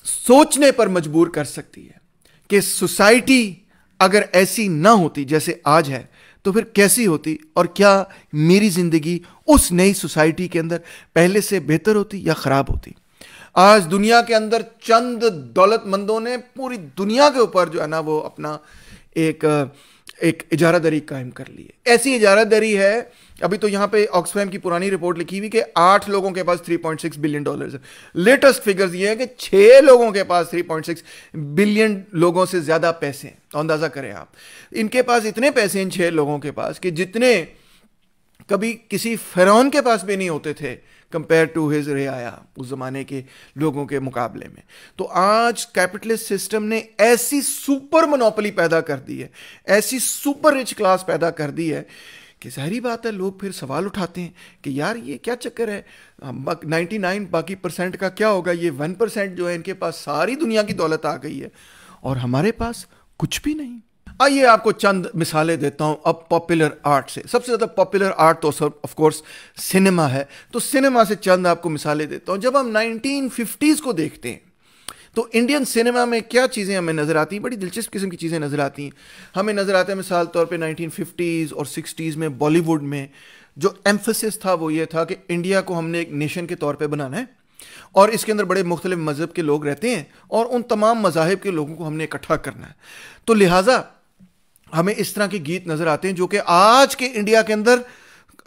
सोचने पर मजबूर कर सकती है कि सोसाइटी अगर ऐसी ना होती जैसे आज है तो फिर कैसी होती, और क्या मेरी ज़िंदगी उस नई सोसाइटी के अंदर पहले से बेहतर होती या ख़राब होती। आज दुनिया के अंदर चंद दौलतमंदों ने पूरी दुनिया के ऊपर जो है ना वो अपना एक इजारादारी कायम कर ली है। ऐसी इजारादारी है, अभी तो यहाँ पे ऑक्सफैम की पुरानी रिपोर्ट लिखी हुई कि 8 लोगों के पास $3.6 बिलियन है। लेटेस्ट फिगर्स ये है कि 6 लोगों के पास 3.6 बिलियन लोगों से ज्यादा पैसे हैं। अंदाजा करें आप, इनके पास इतने पैसे इन 6 लोगों के पास कि जितने कभी किसी फिरौन के पास भी नहीं होते थे कंपेयर टू हिज रियाया, उस जमाने के लोगों के मुकाबले में। तो आज कैपिटलिस्ट सिस्टम ने ऐसी सुपर मोनोपोली पैदा कर दी है, ऐसी सुपर रिच क्लास पैदा कर दी है कि जाहिर बात है लोग फिर सवाल उठाते हैं कि यार ये क्या चक्कर है, 99 बाकी परसेंट का क्या होगा, ये 1% जो है इनके पास सारी दुनिया की दौलत आ गई है और हमारे पास कुछ भी नहीं। आइए आपको चंद मिसालें देता हूं अब पॉपुलर आर्ट से। सबसे ज़्यादा पॉपुलर आर्ट तो सब ऑफ कोर्स सिनेमा है, तो सिनेमा से चंद आपको मिसालें देता हूं। जब हम 1950s को देखते हैं तो इंडियन सिनेमा में क्या चीज़ें हमें नज़र आती हैं, बड़ी दिलचस्प किस्म की चीज़ें नज़र आती हैं। हमें नज़र आता है मिसाल तौर पे 1950s और 60s में बॉलीवुड में जो एम्फेसिस था वो ये था कि इंडिया को हमने एक नेशन के तौर पे बनाना है और इसके अंदर बड़े मुख्तलिफ मज़हब के लोग रहते हैं और उन तमाम मज़ाहिब के लोगों को हमने इकट्ठा करना है। तो लिहाजा हमें इस तरह के गीत नज़र आते हैं जो कि आज के इंडिया के अंदर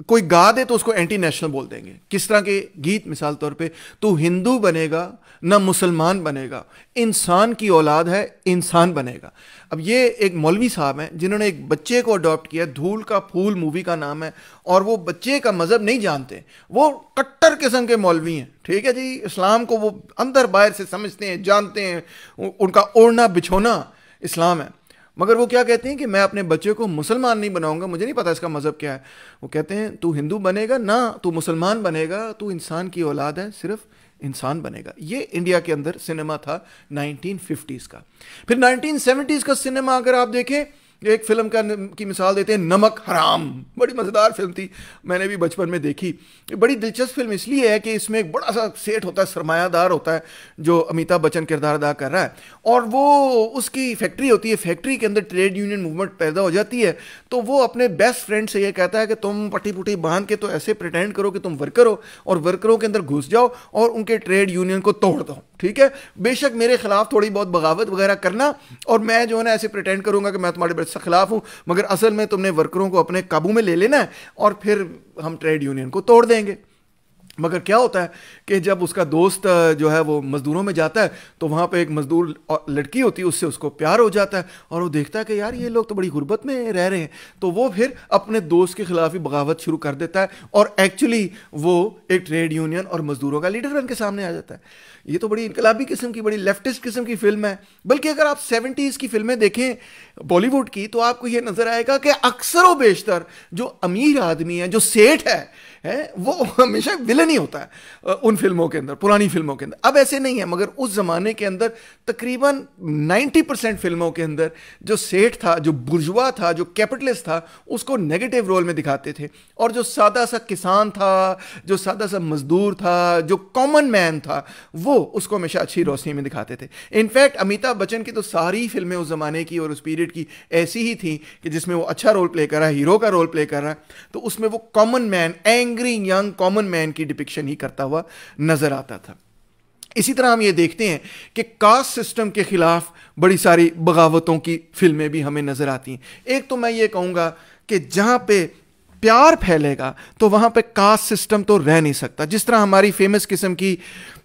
कोई गा दे तो उसको एंटी नेशनल बोल देंगे। किस तरह के गीत, मिसाल तौर पे तू हिंदू बनेगा ना मुसलमान बनेगा, इंसान की औलाद है इंसान बनेगा। अब ये एक मौलवी साहब हैं जिन्होंने एक बच्चे को अडॉप्ट किया, धूल का फूल मूवी का नाम है, और वो बच्चे का मजहब नहीं जानते, वो कट्टर किस्म के मौलवी हैं, ठीक है जी। इस्लाम को वो अंदर बाहर से समझते हैं, जानते हैं, उनका ओढ़ना बिछोना इस्लाम है, मगर वो क्या कहते हैं कि मैं अपने बच्चे को मुसलमान नहीं बनाऊंगा, मुझे नहीं पता इसका मजहब क्या है। वो कहते हैं तू हिंदू बनेगा ना तू मुसलमान बनेगा, तू इंसान की औलाद है, सिर्फ इंसान बनेगा। ये इंडिया के अंदर सिनेमा था 1950s का। फिर 1970s का सिनेमा अगर आप देखें, एक फिल्म की मिसाल देते हैं, नमक हराम, बड़ी मज़ेदार फिल्म थी, मैंने भी बचपन में देखी। बड़ी दिलचस्प फिल्म इसलिए है कि इसमें एक बड़ा सा सेठ होता है, सरमायादार होता है, जो अमिताभ बच्चन किरदार अदा कर रहा है, और वो उसकी फैक्ट्री होती है, फैक्ट्री के अंदर ट्रेड यूनियन मूवमेंट पैदा हो जाती है। तो वो अपने बेस्ट फ्रेंड से ये कहता है कि तुम पट्टी पुट्टी बांध के तो ऐसे प्रिटेंड करो कि तुम वर्कर हो और वर्करों के अंदर घुस जाओ और उनके ट्रेड यूनियन को तोड़ दो, ठीक है। बेशक मेरे खिलाफ थोड़ी बहुत बगावत वगैरह करना और मैं जो है ना ऐसे प्रिटेंड करूंगा कि मैं तुम्हारे खिलाफ हूं, मगर असल में तुमने वर्करों को अपने काबू में ले लेना है और फिर हम ट्रेड यूनियन को तोड़ देंगे। मगर क्या होता है कि जब उसका दोस्त जो है वो मजदूरों में जाता है तो वहाँ पे एक मजदूर लड़की होती है, उससे उसको प्यार हो जाता है और वो देखता है कि यार ये लोग तो बड़ी गुर्बत में रह रहे हैं, तो वो फिर अपने दोस्त के खिलाफ ही बगावत शुरू कर देता है और एक्चुअली वो एक ट्रेड यूनियन और मजदूरों का लीडर बन के सामने आ जाता है। ये तो बड़ी इनकलाबी किस्म की, बड़ी लेफ्टिस्ट किस्म की फिल्म है। बल्कि अगर आप 70s की फिल्में देखें बॉलीवुड की तो आपको ये नजर आएगा कि अक्सर व बेशतर जो अमीर आदमी है, जो सेठ है वो हमेशा विलन ही होता है उन फिल्मों के अंदर, पुरानी फिल्मों के अंदर। अब ऐसे नहीं है, मगर उस जमाने के अंदर तकरीबन 90% फिल्मों के अंदर जो सेठ था, जो बुर्जुआ था, जो कैपिटलिस्ट था, उसको नेगेटिव रोल में दिखाते थे, और जो सादा सा किसान था, जो सादा सा मजदूर था, जो कॉमन मैन था, वो उसको हमेशा अच्छी रोशनी में दिखाते थे। इनफैक्ट अमिताभ बच्चन की तो सारी फिल्में उस जमाने की और उस पीरियड की ऐसी ही थी कि जिसमें वो अच्छा रोल प्ले कर रहा है, हीरो का रोल प्ले कर रहा है, तो उसमें वो common man, angry young common man की डिपिक्शन ही करता हुआ नजर आता था। इसी तरह हम ये देखते हैं कि कास्ट सिस्टम के खिलाफ बड़ी सारी बगावतों की फिल्में भी हमें नजर आती हैं। एक तो मैं ये कहूंगा कि जहां पे प्यार फैलेगा तो वहाँ पे कास्ट सिस्टम तो रह नहीं सकता। जिस तरह हमारी फेमस किस्म की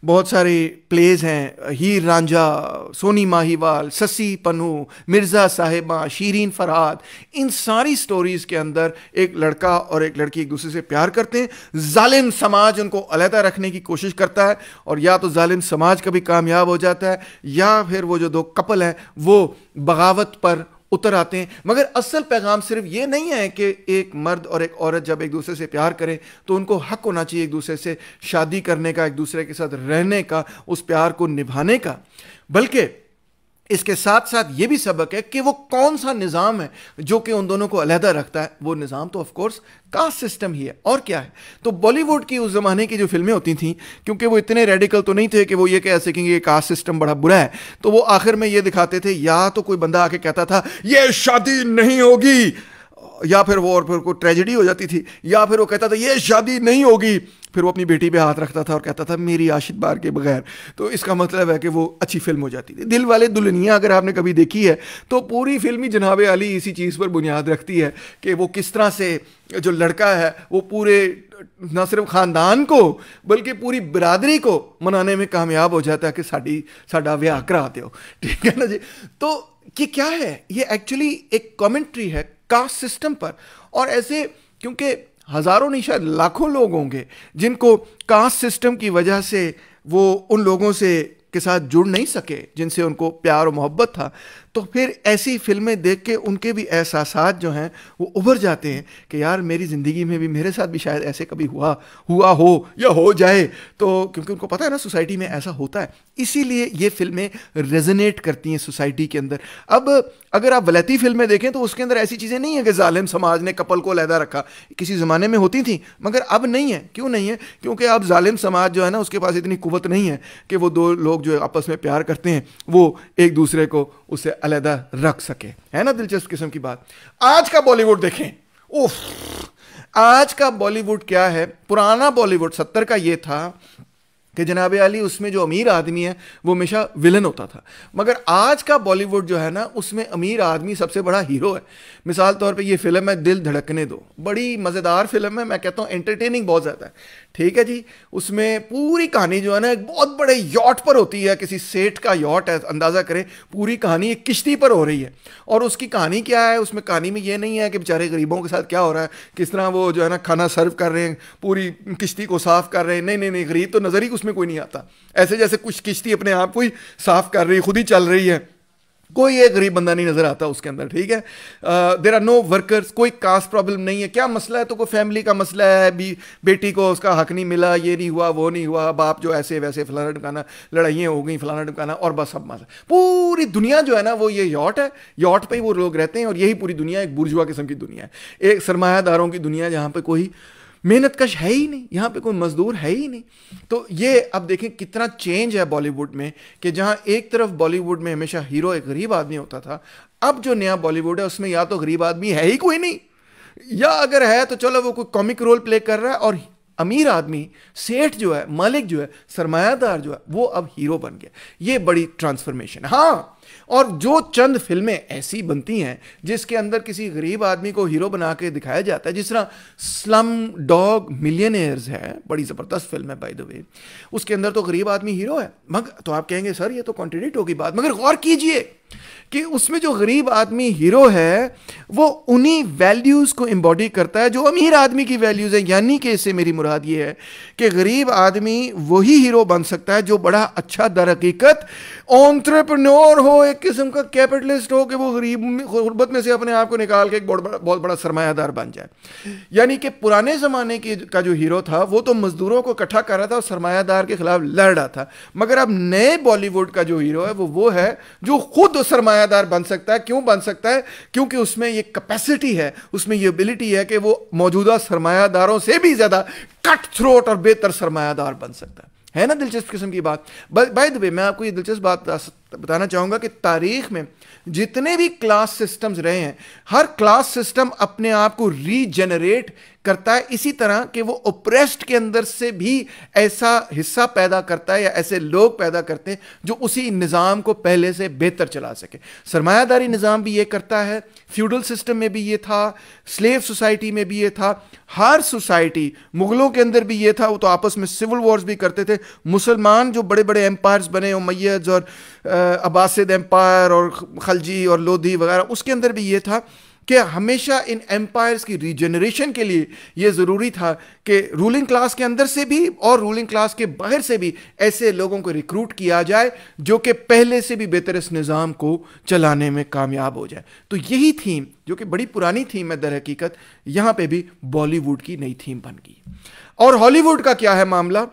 बहुत सारे प्लेज हैं, हीर रांझा, सोनी माहीवाल, ससी पन्नू, मिर्ज़ा साहिबा, शीरीन फरहाद, इन सारी स्टोरीज़ के अंदर एक लड़का और एक लड़की एक दूसरे से प्यार करते हैं, जालिम समाज उनको अलहदा रखने की कोशिश करता है और या तो जालिम समाज कभी कामयाब हो जाता है या फिर वो जो दो कपल हैं वो बगावत पर उतर आते हैं। मगर असल पैगाम सिर्फ ये नहीं है कि एक मर्द और एक औरत जब एक दूसरे से प्यार करें तो उनको हक होना चाहिए एक दूसरे से शादी करने का, एक दूसरे के साथ रहने का, उस प्यार को निभाने का, बल्कि इसके साथ साथ ये भी सबक है कि वो कौन सा निज़ाम है जो कि उन दोनों को अलहदा रखता है। वो निज़ाम तो ऑफ कोर्स कास्ट सिस्टम ही है, और क्या है। तो बॉलीवुड की उस ज़माने की जो फिल्में होती थीं, क्योंकि वो इतने रेडिकल तो नहीं थे कि वो ये कह सकें कि ये कास्ट सिस्टम बड़ा बुरा है, तो वो आखिर में ये दिखाते थे या तो कोई बंदा आके कहता था ये शादी नहीं होगी, या फिर वो और फिर कोई ट्रेजेडी हो जाती थी, या फिर वो कहता था ये शादी नहीं होगी, फिर वो अपनी बेटी पे हाथ रखता था और कहता था मेरी आशिक बार के बगैर। तो इसका मतलब है कि वो अच्छी फिल्म हो जाती थी। दिल वाले दुल्हनिया अगर आपने कभी देखी है तो पूरी फिल्म ही जनाब अली इसी चीज़ पर बुनियाद रखती है कि वो किस तरह से जो लड़का है वो पूरे न सिर्फ ख़ानदान को बल्कि पूरी बिरादरी को मनाने में कामयाब हो जाता है कि साड़ा ब्याह कराते हो, ठीक है ना जी। तो ये क्या है, ये एक्चुअली एक कमेंट्री है कास्ट सिस्टम पर। और ऐसे क्योंकि हजारों नहीं शायद लाखों लोग होंगे जिनको कास्ट सिस्टम की वजह से वो उन लोगों से के साथ जुड़ नहीं सके जिनसे उनको प्यार और मोहब्बत था, तो फिर ऐसी फिल्में देख के उनके भी एहसासात जो हैं वो उभर जाते हैं कि यार मेरी ज़िंदगी में भी मेरे साथ भी शायद ऐसे कभी हुआ हो या हो जाए। तो क्योंकि उनको पता है ना सोसाइटी में ऐसा होता है, इसीलिए ये फिल्में रेजोनेट करती हैं सोसाइटी के अंदर। अब अगर आप वलैती फिल्में देखें तो उसके अंदर ऐसी चीज़ें नहीं है कि जालिम समाज ने कपल को अलहदा रखा, किसी ज़माने में होती थी मगर अब नहीं है। क्यों नहीं है? क्योंकि अब जालिम समाज जो है ना उसके पास इतनी कुव्वत नहीं है कि वो दो लोग जो आपस में प्यार करते हैं वो एक दूसरे को उससे अलहदा रख सके। है ना दिलचस्प किस्म की बात। आज का बॉलीवुड देखें, उफ, आज का बॉलीवुड क्या है। पुराना बॉलीवुड 70 का ये था कि जनाब अली उसमें जो अमीर आदमी है वो हमेशा विलन होता था, मगर आज का बॉलीवुड जो है ना उसमें अमीर आदमी सबसे बड़ा हीरो है। मिसाल तौर पे ये फिल्म है दिल धड़कने दो, बड़ी मज़ेदार फिल्म है, मैं कहता हूँ एंटरटेनिंग बहुत ज़्यादा है, ठीक है जी। उसमें पूरी कहानी जो है ना एक बहुत बड़े यॉट पर होती है, किसी सेठ का यॉट है, अंदाज़ा करें पूरी कहानी एक किश्ती पर हो रही है। और उसकी कहानी क्या है, उसमें कहानी में ये नहीं है कि बेचारे गरीबों के साथ क्या हो रहा है, किस तरह वो जो है ना खाना सर्व कर रहे हैं, पूरी किश्ती को साफ़ कर रहे हैं, नहीं, गरीब तो नज़र ही उसमें कोई नहीं आता। ऐसे जैसे कुछ किश्ती अपने आप को ही साफ़ कर रही है, खुद ही चल रही है, कोई एक गरीब बंदा नहीं नजर आता उसके अंदर, ठीक है। देयर आर नो वर्कर्स, कोई कास्ट प्रॉब्लम नहीं है। क्या मसला है? तो कोई फैमिली का मसला है, बेटी को उसका हक नहीं मिला, ये नहीं हुआ, वो नहीं हुआ, बाप जो ऐसे वैसे फलाना ढमकाना, लड़ाइयाँ हो गई फलाना ढमकाना, और बस सब मसला। पूरी दुनिया जो है ना वो ये यॉट है, यॉट पे ही वो लोग रहते हैं, और यही पूरी दुनिया एक बुर्जुआ किस्म की दुनिया है, एक सरमायादारों की दुनिया जहाँ पे कोई मेहनत कश है ही नहीं, यहाँ पे कोई मजदूर है ही नहीं। तो ये अब देखें कितना चेंज है बॉलीवुड में, कि जहाँ एक तरफ बॉलीवुड में हमेशा हीरो एक गरीब आदमी होता था, अब जो नया बॉलीवुड है उसमें या तो गरीब आदमी है ही कोई नहीं, या अगर है तो चलो वो कोई कॉमिक रोल प्ले कर रहा है, और अमीर आदमी, सेठ जो है, मालिक जो है, सरमायादार जो है, वो अब हीरो बन गया। ये बड़ी ट्रांसफॉर्मेशन है। हाँ, और जो चंद फिल्में ऐसी बनती हैं जिसके अंदर किसी गरीब आदमी को हीरो बना के दिखाया जाता है, जिस तरह स्लम डॉग मिलियनेयर्स है, बड़ी ज़बरदस्त फिल्म है बाय द वे, उसके अंदर तो गरीब आदमी हीरो है। मगर तो आप कहेंगे सर ये तो कॉन्ट्रडिक्ट होगी बात, मगर गौर कीजिए कि उसमें जो गरीब आदमी हीरो है वो उन्हीं वैल्यूज़ को एम्बॉडी करता है जो अमीर आदमी की वैल्यूज़ हैं। यानी कि इससे मेरी मुराद ये है कि गरीब आदमी वही हीरो बन सकता है जो बड़ा अच्छा दर हकीकत एंटरप्रेन्योर हो, एक किस्म का कैपिटलिस्ट हो, कि वो गरीब गुर्बत में से अपने आप को निकाल के एक बहुत बड़ा सरमायादार बन जाए। यानी कि पुराने ज़माने का जो हीरो था वो तो मजदूरों को इकट्ठा कर रहा था और सरमायादार के खिलाफ लड़ रहा था, मगर अब नए बॉलीवुड का जो हीरो है वो है जो खुद सरमायादार बन सकता है। क्यों बन सकता है? क्योंकि उसमें ये कैपेसिटी है, उसमें ये एबिलिटी है कि वो मौजूदा सरमायादारों से भी ज़्यादा कट थ्रोट और बेहतर सरमायादार बन सकता है ना दिलचस्प किस्म की बात। बाय द वे मैं आपको ये दिलचस्प बात बताना चाहूंगा कि तारीख में जितने भी क्लास सिस्टम्स रहे हैं, हर क्लास सिस्टम अपने आप को रीजनरेट करता है इसी तरह कि वो ओप्रेस्ड के अंदर से भी ऐसा हिस्सा पैदा करता है या ऐसे लोग पैदा करते हैं जो उसी निज़ाम को पहले से बेहतर चला सके। सरमायादारी निज़ाम भी ये करता है, फ्यूडल सिस्टम में भी ये था, स्लेव सोसाइटी में भी ये था, हर सोसाइटी, मुगलों के अंदर भी ये था, वो तो आपस में सिविल वॉर्स भी करते थे। मुसलमान जो बड़े बड़े एम्पायर्स बने, उमैय्यद और अब्बासिद एम्पायर और खलजी और लोधी वगैरह, उसके अंदर भी ये था कि हमेशा इन एम्पायर्स की रीजनरेशन के लिए यह ज़रूरी था कि रूलिंग क्लास के अंदर से भी और रूलिंग क्लास के बाहर से भी ऐसे लोगों को रिक्रूट किया जाए जो कि पहले से भी बेहतर इस निज़ाम को चलाने में कामयाब हो जाए। तो यही थीम, जो कि बड़ी पुरानी थीम है दर हकीकत, यहाँ पे भी बॉलीवुड की नई थीम बन गई। और हॉलीवुड का क्या है मामला?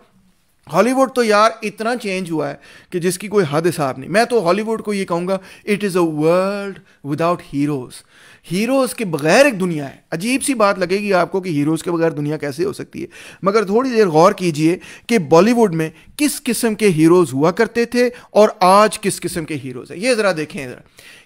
हॉलीवुड तो यार इतना चेंज हुआ है कि जिसकी कोई हद हिसाब नहीं। मैं तो हॉलीवुड को ये कहूँगा, it is a world without heroes. Heroes के बगैर एक दुनिया है। अजीब सी बात लगेगी आपको कि हीरोज़ के बगैर दुनिया कैसे हो सकती है, मगर थोड़ी देर गौर कीजिए कि बॉलीवुड में किस किस्म के हीरोज़ हुआ करते थे और आज किस किस्म के हीरोज़ हैं। ये ज़रा देखें ज़रा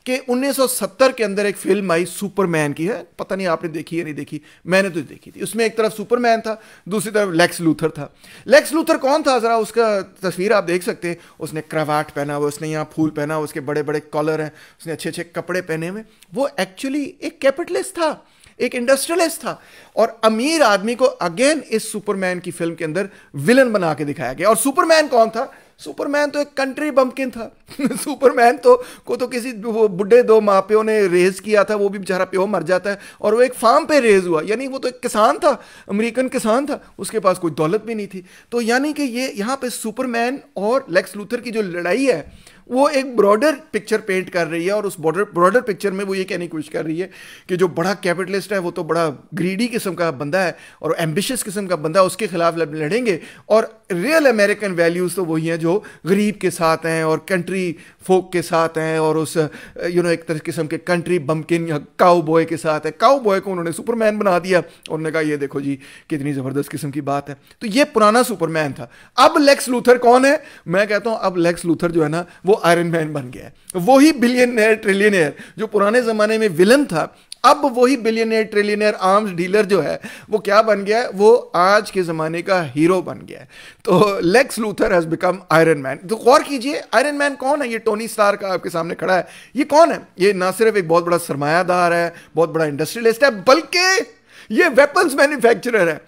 कि 1970 के अंदर एक फिल्म आई सुपरमैन की, है, पता नहीं आपने देखी या नहीं देखी, मैंने तो देखी थी। उसमें एक तरफ सुपरमैन था, दूसरी तरफ लेक्स लूथर था। लेक्स लूथर कौन था? ज़रा उसका तस्वीर आप देख सकते हैं। उसने क्रावाट पहना हुआ, उसने यहाँ फूल पहना हुआ, उसके बड़े बड़े कॉलर हैं, उसने अच्छे अच्छे कपड़े पहने हुए। वो एक्चुअली एक कैपिटलिस्ट था, एक इंडस्ट्रियलिस्ट था, और अमीर आदमी को अगेन इस सुपरमैन की फिल्म के अंदर विलन बना के दिखाया गया। और सुपरमैन कौन था? सुपरमैन तो एक कंट्री बम्पकिन था। सुपरमैन तो किसी वो बुढ़े दो माँ प्यो ने रेज किया था, वो भी बेचारा प्यो मर जाता है, और वो एक फार्म पे रेज हुआ, यानी वो तो एक किसान था, अमेरिकन किसान था, उसके पास कोई दौलत भी नहीं थी। तो यानी कि ये यहाँ पे सुपरमैन और लेक्स लूथर की जो लड़ाई है वो एक ब्रॉडर पिक्चर पेंट कर रही है, और उस ब्रॉडर पिक्चर में वो ये कहने की कोशिश कर रही है कि जो बड़ा कैपिटलिस्ट है वो तो बड़ा ग्रीडी किस्म का बंदा है और एम्बिशियस किस्म का बंदा है, उसके खिलाफ लड़ेंगे। और रियल अमेरिकन वैल्यूज़ तो वही हैं जो गरीब के साथ हैं और कंट्री फोक के साथ हैं, और उस एक तरह किस्म के कंट्री बम्पकिन या काउ बॉय के साथ है। काउ बॉय को उन्होंने सुपरमैन बना दिया और उन्होंने कहा ये देखो जी कितनी ज़बरदस्त किस्म की बात है। तो ये पुराना सुपरमैन था। अब लेक्स लूथर कौन है? मैं कहता हूँ अब लेक्स लूथर जो है ना वो आयरन मैन बन गया है। वही बिलियनियर ट्रिलियनियर जो पुराने ज़माने में विलन था, अब वही बिलियनियर ट्रिलियनियर आर्म्स डीलर जो है वो क्या बन गया है? वो आज के ज़माने का हीरो बन गया है। तो Lex Luthor has become iron man. तो गौर कीजिए, आयरन मैन कौन है? ये टोनी स्टार्क का आपके सामने खड़ा है। ये कौन है? ये ना सिर्फ एक बहुत बड़ा सरमायादार है, बहुत बड़ा इंडस्ट्रियलिस्ट है, बल्कि ये वेपन्स मैन्युफैक्चरर है।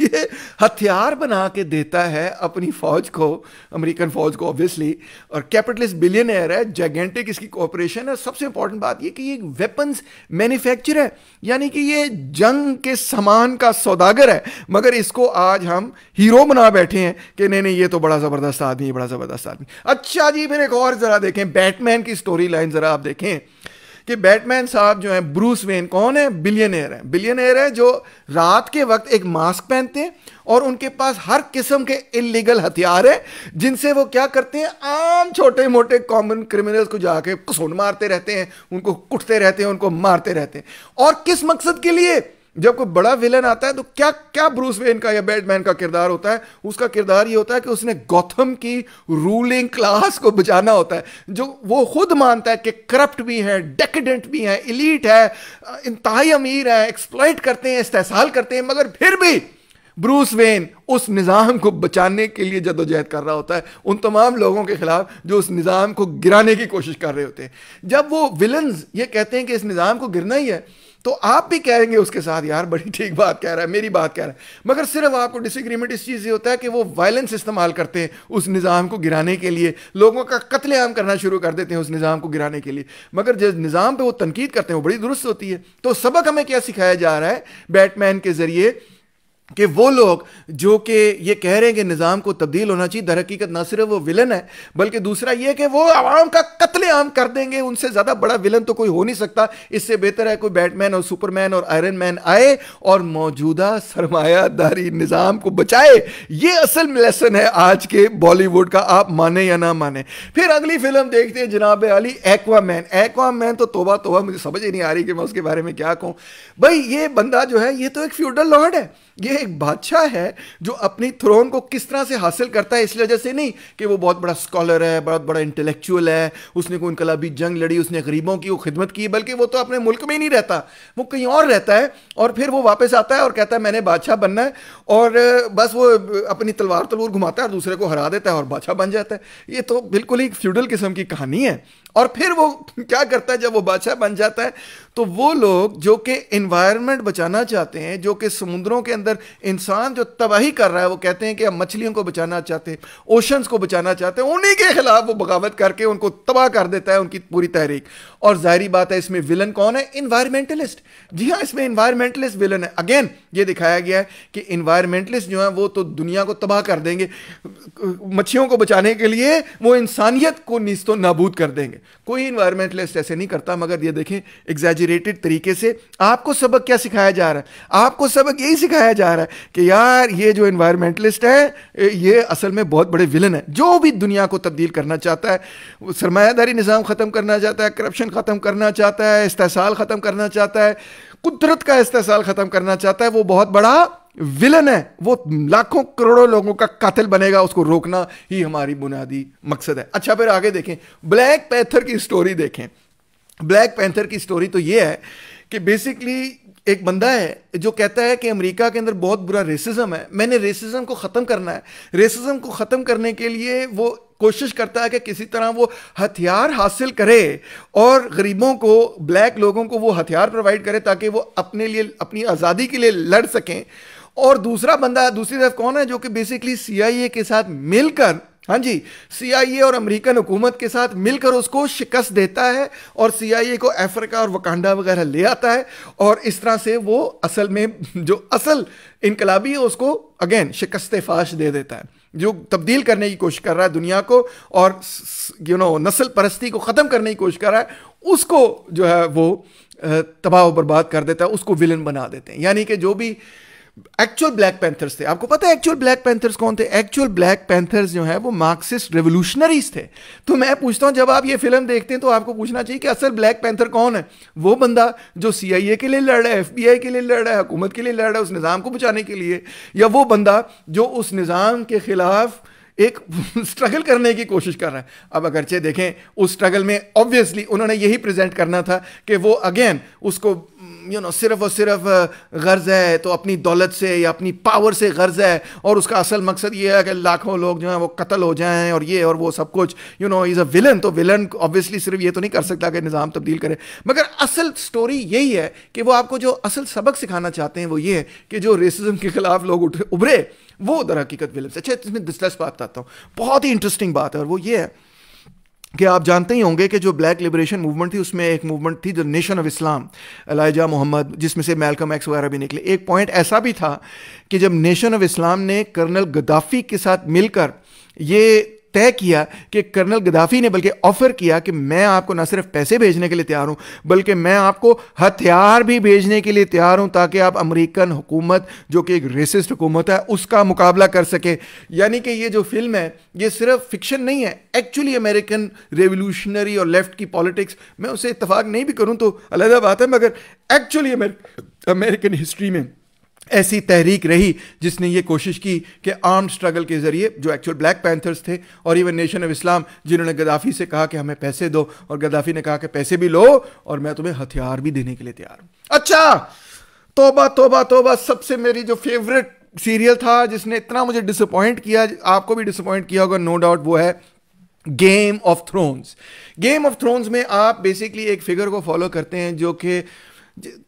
ये हथियार बना के देता है अपनी फौज को, अमेरिकन फौज को ऑब्वियसली, और कैपिटलिस्ट बिलियनियर है, जायगेंटिक इसकी कॉर्पोरेशन है। सबसे इंपॉर्टेंट बात ये कि ये वेपन्स मैन्युफैक्चरर है, यानी कि ये जंग के सामान का सौदागर है, मगर इसको आज हम हीरो बना बैठे हैं कि नहीं नहीं ये तो बड़ा ज़बरदस्त आदमी है, बड़ा ज़बरदस्त आदमी। अच्छा जी, फिर एक और ज़रा देखें, बैटमैन की स्टोरी लाइन ज़रा आप देखें कि बैटमैन साहब जो है, ब्रूस वेन कौन है? बिलियनेयर है। बिलियनेयर है जो रात के वक्त एक मास्क पहनते हैं और उनके पास हर किस्म के इलीगल हथियार है, जिनसे वो क्या करते हैं? आम छोटे मोटे कॉमन क्रिमिनल्स को जाके घुसून मारते रहते हैं, उनको कुटते रहते हैं, उनको मारते रहते हैं। और किस मकसद के लिए? जब कोई बड़ा विलन आता है तो क्या क्या ब्रूस वेन का या बैटमैन का किरदार होता है? उसका किरदार ये होता है कि उसने गॉथम की रूलिंग क्लास को बचाना होता है, जो वो खुद मानता है कि करप्ट भी है, डेकेडेंट भी है, इलीट है, इंतहाई अमीर है, एक्सप्लॉइट करते हैं, इस्तेहसाल करते हैं, मगर फिर भी ब्रूस वेन उस निज़ाम को बचाने के लिए जदोजहद कर रहा होता है उन तमाम लोगों के खिलाफ जो उस निज़ाम को गिराने की कोशिश कर रहे होते हैं। जब वो विलन्स ये कहते हैं कि इस निज़ाम को गिरना ही है, तो आप भी कहेंगे उसके साथ यार बड़ी ठीक बात कह रहा है, मेरी बात कह रहा है, मगर सिर्फ आपको डिसएग्रीमेंट इस चीज़ से होता है कि वो वायलेंस इस्तेमाल करते हैं उस निज़ाम को गिराने के लिए, लोगों का कत्लेआम करना शुरू कर देते हैं उस निज़ाम को गिराने के लिए। मगर जिस निज़ाम पे वो तनकीद करते हैं वो बड़ी दुरुस्त होती है। तो सबक हमें क्या सिखाया जा रहा है बैटमैन के ज़रिए? कि वो लोग जो कि ये कह रहे हैं कि निज़ाम को तब्दील होना चाहिए, दर हकीकत ना सिर्फ वो विलन है बल्कि दूसरा ये कि वो आवाम का कत्लेआम कर देंगे। उनसे ज़्यादा बड़ा विलन तो कोई हो नहीं सकता। इससे बेहतर है कोई बैटमैन और सुपरमैन और आयरन मैन आए और मौजूदा सरमायादारी निज़ाम को बचाए। ये असल लेसन है आज के बॉलीवुड का, आप माने या ना माने। फिर अगली फिल्म देखते हैं जनाब अली, एक्वामैन। एक्वामैन तो तोबा तोबा, मुझे समझ ही नहीं आ रही कि मैं उसके बारे में क्या कहूँ। भाई ये बंदा जो है ये तो एक फ्यूडल लॉर्ड है, ये एक बादशाह है जो अपनी थ्रोन को किस तरह से हासिल करता है, इसलिए वजह से नहीं कि वो बहुत बड़ा स्कॉलर है, बहुत बड़ा इंटेलेक्चुअल है, उसने कोई इनकलाबी जंग लड़ी, उसने गरीबों की वो खिदमत की, बल्कि वो तो अपने मुल्क में ही नहीं रहता, वो कहीं और रहता है, और फिर वो वापस आता है और कहता है मैंने बादशाह बनना है, और बस वो अपनी तलवार तलूर घुमाता है और दूसरे को हरा देता है और बादशाह बन जाता है। ये तो बिल्कुल ही फ्यूडल किस्म की कहानी है। और फिर वो क्या करता है, जब वो बादशाह बन जाता है तो वो लोग जो कि एनवायरनमेंट बचाना चाहते हैं, जो कि समुद्रों के अंदर इंसान जो तबाही कर रहा है, वो कहते हैं कि हम मछलियों को बचाना चाहते हैं, ओशंस को बचाना चाहते हैं, उन्हीं के खिलाफ वो बगावत करके उनको तबाह कर देता है, उनकी पूरी तहरीक। और जाहिर बात है इसमें विलन कौन है? इन्वायरमेंटलिस्ट। जी हाँ, इसमें इन्वायरमेंटलिस्ट विलन है। अगेन ये दिखाया गया है कि इन्वायरमेंटलिस्ट जो है वो तो दुनिया को तबाह कर देंगे, मच्छियों को बचाने के लिए वो इंसानियत को नीस्तो नाबूद कर देंगे। कोई इन्वायरमेंटलिस्ट ऐसे नहीं करता। मगर ये देखें एग्जैजरेटेड तरीके से आपको सबक क्या सिखाया जा रहा है? आपको सबक यही सिखाया जा रहा है कि यार ये जो इन्वायरमेंटलिस्ट है ये असल में बहुत बड़े विलन है। जो भी दुनिया को तब्दील करना चाहता है, सरमायादारी निज़ाम ख़त्म करना चाहता है, करप्शन ख़त्म करना चाहता है, इस्तेसाल ख़त्म करना चाहता है, कुदरत का इस्तेसाल ख़त्म करना चाहता है, वो बहुत बड़ा विलन है। वो लाखों करोड़ों लोगों का कातिल बनेगा। उसको रोकना ही हमारी बुनियादी मकसद है। अच्छा, फिर आगे देखें, ब्लैक पैंथर की स्टोरी देखें। ब्लैक पैंथर की स्टोरी तो ये है कि बेसिकली एक बंदा है जो कहता है कि अमेरिका के अंदर बहुत बुरा रेसिज्म है, मैंने रेसिज्म को ख़त्म करना है। रेसिज्म को ख़त्म करने के लिए वो कोशिश करता है कि किसी तरह वो हथियार हासिल करे और गरीबों को, ब्लैक लोगों को वो हथियार प्रोवाइड करे ताकि वो अपने लिए, अपनी आज़ादी के लिए लड़ सकें। और दूसरा बंदा दूसरी तरफ कौन है? जो कि बेसिकली CIA के साथ मिलकर, हाँ जी, CIA और अमेरिकन हुकूमत के साथ मिलकर उसको शिकस्त देता है और CIA को अफ्रीका और वकांडा वगैरह ले आता है। और इस तरह से वो असल में जो असल इनकलाबी है उसको अगेन शिकस्त फाश दे देता है, जो तब्दील करने की कोशिश कर रहा है दुनिया को और नस्ल परस्ती को ख़त्म करने की कोशिश कर रहा है, उसको जो है वो तबाह और बर्बाद कर देता है, उसको विलन बना देते हैं। यानी कि जो भी एक्चुअल ब्लैक पैंथर्स थे, आपको पता है एक्चुअल ब्लैक पैंथर्स कौन थे? एक्चुअल ब्लैक पैंथर्स जो है वो मार्क्सिस्ट रेवोल्यूशनरीज थे। तो मैं पूछता हूं, जब आप ये फिल्म देखते हैं तो आपको पूछना चाहिए कि असल ब्लैक पैंथर कौन है? वो बंदा जो CIA के लिए लड़ रहा है, FBI के लिए लड़ रहा है, हुकूमत के लिए लड़ रहा है, उस निज़ाम को बचाने के लिए, या वो बंदा जो उस निज़ाम के खिलाफ एक स्ट्रगल करने की कोशिश कर रहा है? अब अगरचे देखें उस स्ट्रगल में ऑब्वियसली उन्होंने यही प्रेजेंट करना था कि वो अगेन उसको सिर्फ और सिर्फ गर्ज है तो अपनी दौलत से या अपनी पावर से गर्ज है, और उसका असल मकसद ये है कि लाखों लोग जो हैं वो कत्ल हो जाएं और ये और वो सब कुछ, इज़ अ विलन। तो विलन ऑब्वियसली सिर्फ ये तो नहीं कर सकता कि निज़ाम तब्दील करे, मगर असल स्टोरी यही है कि वो आपको जो असल सबक सिखाना चाहते हैं वो ये है कि जो रेसिज्म के खिलाफ लोग उभरे वो दर हकीकत विलन से। अच्छा, इसमें दिलचस्प बात बताता हूँ, बहुत ही इंटरेस्टिंग बात है, और वो ये है कि आप जानते ही होंगे कि जो ब्लैक लिबरेशन मूवमेंट थी उसमें एक मूवमेंट थी जो Nation of Islam, Elijah Muhammad, जिसमें से मैल्कम एक्स वगैरह भी निकले। एक पॉइंट ऐसा भी था कि जब नेशन ऑफ इस्लाम ने कर्नल गद्दाफी के साथ मिलकर ये तय किया कि कर्नल गद्दाफी ने बल्कि ऑफर किया कि मैं आपको ना सिर्फ पैसे भेजने के लिए तैयार हूं बल्कि मैं आपको हथियार भी भेजने के लिए तैयार हूं ताकि आप अमेरिकन हुकूमत जो कि एक रेसिस्ट हुकूमत है उसका मुकाबला कर सके। यानी कि ये जो फिल्म है ये सिर्फ फिक्शन नहीं है, एक्चुअली अमेरिकन रेवोल्यूशनरी और लेफ्ट की पॉलिटिक्स, मैं उससे इत्तफाक नहीं भी करूं तो अलग बात है, मगर एक्चुअली अमेरिकन हिस्ट्री में ऐसी तहरीक रही जिसने ये कोशिश की कि आर्म्ड स्ट्रगल के जरिए जो एक्चुअल ब्लैक पैंथर्स थे और इवन नेशन ऑफ इस्लाम जिन्होंने गद्दाफी से कहा कि हमें पैसे दो और गद्दाफी ने कहा कि पैसे भी लो और मैं तुम्हें हथियार भी देने के लिए तैयार हूं। अच्छा, तौबा तौबा तौबा, सबसे मेरी जो फेवरेट सीरियल था जिसने इतना मुझे डिसअपॉइंट किया, आपको भी डिसअपॉइंट किया होगा नो डाउट, वो है game of thrones. Game of thrones में आप बेसिकली एक फिगर को फॉलो करते हैं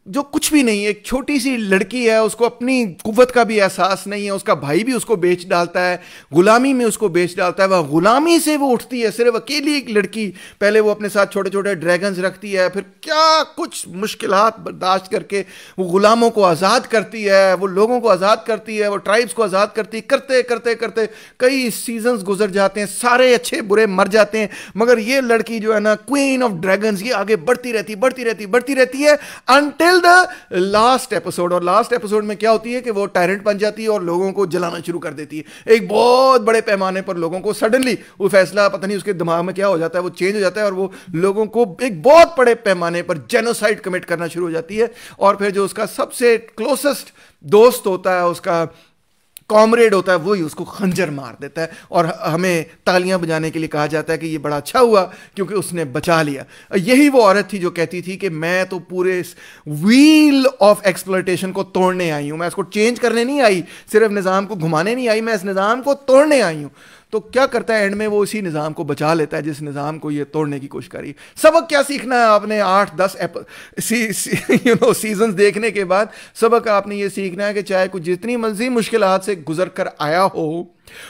जो कुछ भी नहीं, एक छोटी सी लड़की है, उसको अपनी कुव्वत का भी एहसास नहीं है, उसका भाई भी उसको बेच डालता है, गुलामी में उसको बेच डालता है, वह गुलामी से वो उठती है, सिर्फ अकेली एक लड़की, पहले वो अपने साथ छोटे छोटे ड्रैगन्स रखती है, फिर क्या कुछ मुश्किलात बर्दाश्त करके वो गुलामों को आज़ाद करती है, वो लोगों को आज़ाद करती है, वो ट्राइब्स को आज़ाद करती है, करते करते करते कई सीजन्स गुजर जाते हैं, सारे अच्छे बुरे मर जाते हैं, मगर ये लड़की जो है ना, क्वीन ऑफ ड्रैगन्स, ये आगे बढ़ती रहती है अनटिल द लास्ट एपिसोड। और लास्ट एपिसोड में क्या होती है कि वो टायरेंट बन जाती है और लोगों को जलाना शुरू कर देती है। एक बहुत बड़े पैमाने पर लोगों को सडनली वो फैसला, पता नहीं उसके दिमाग में क्या हो जाता है, वो चेंज हो जाता है और वो लोगों को एक बहुत बड़े पैमाने पर जेनोसाइड कमिट करना शुरू हो जाती है। और फिर जो उसका सबसे क्लोजेस्ट दोस्त होता है, उसका कॉमरेड होता है, वही उसको खंजर मार देता है। और हमें तालियां बजाने के लिए कहा जाता है कि ये बड़ा अच्छा हुआ क्योंकि उसने बचा लिया। यही वो औरत थी जो कहती थी कि मैं तो पूरे इस व्हील ऑफ एक्सप्लॉयटेशन को तोड़ने आई हूं, मैं इसको चेंज करने नहीं आई, सिर्फ निज़ाम को घुमाने नहीं आई, मैं इस निज़ाम को तोड़ने आई हूं। तो क्या करता है एंड में, वो इसी निज़ाम को बचा लेता है जिस निज़ाम को ये तोड़ने की कोशिश करी। सबक क्या सीखना है आपने 8-10 सीजन्स देखने के बाद? सबक आपने ये सीखना है कि चाहे कुछ जितनी मर्जी मुश्किलात से गुजर कर आया हो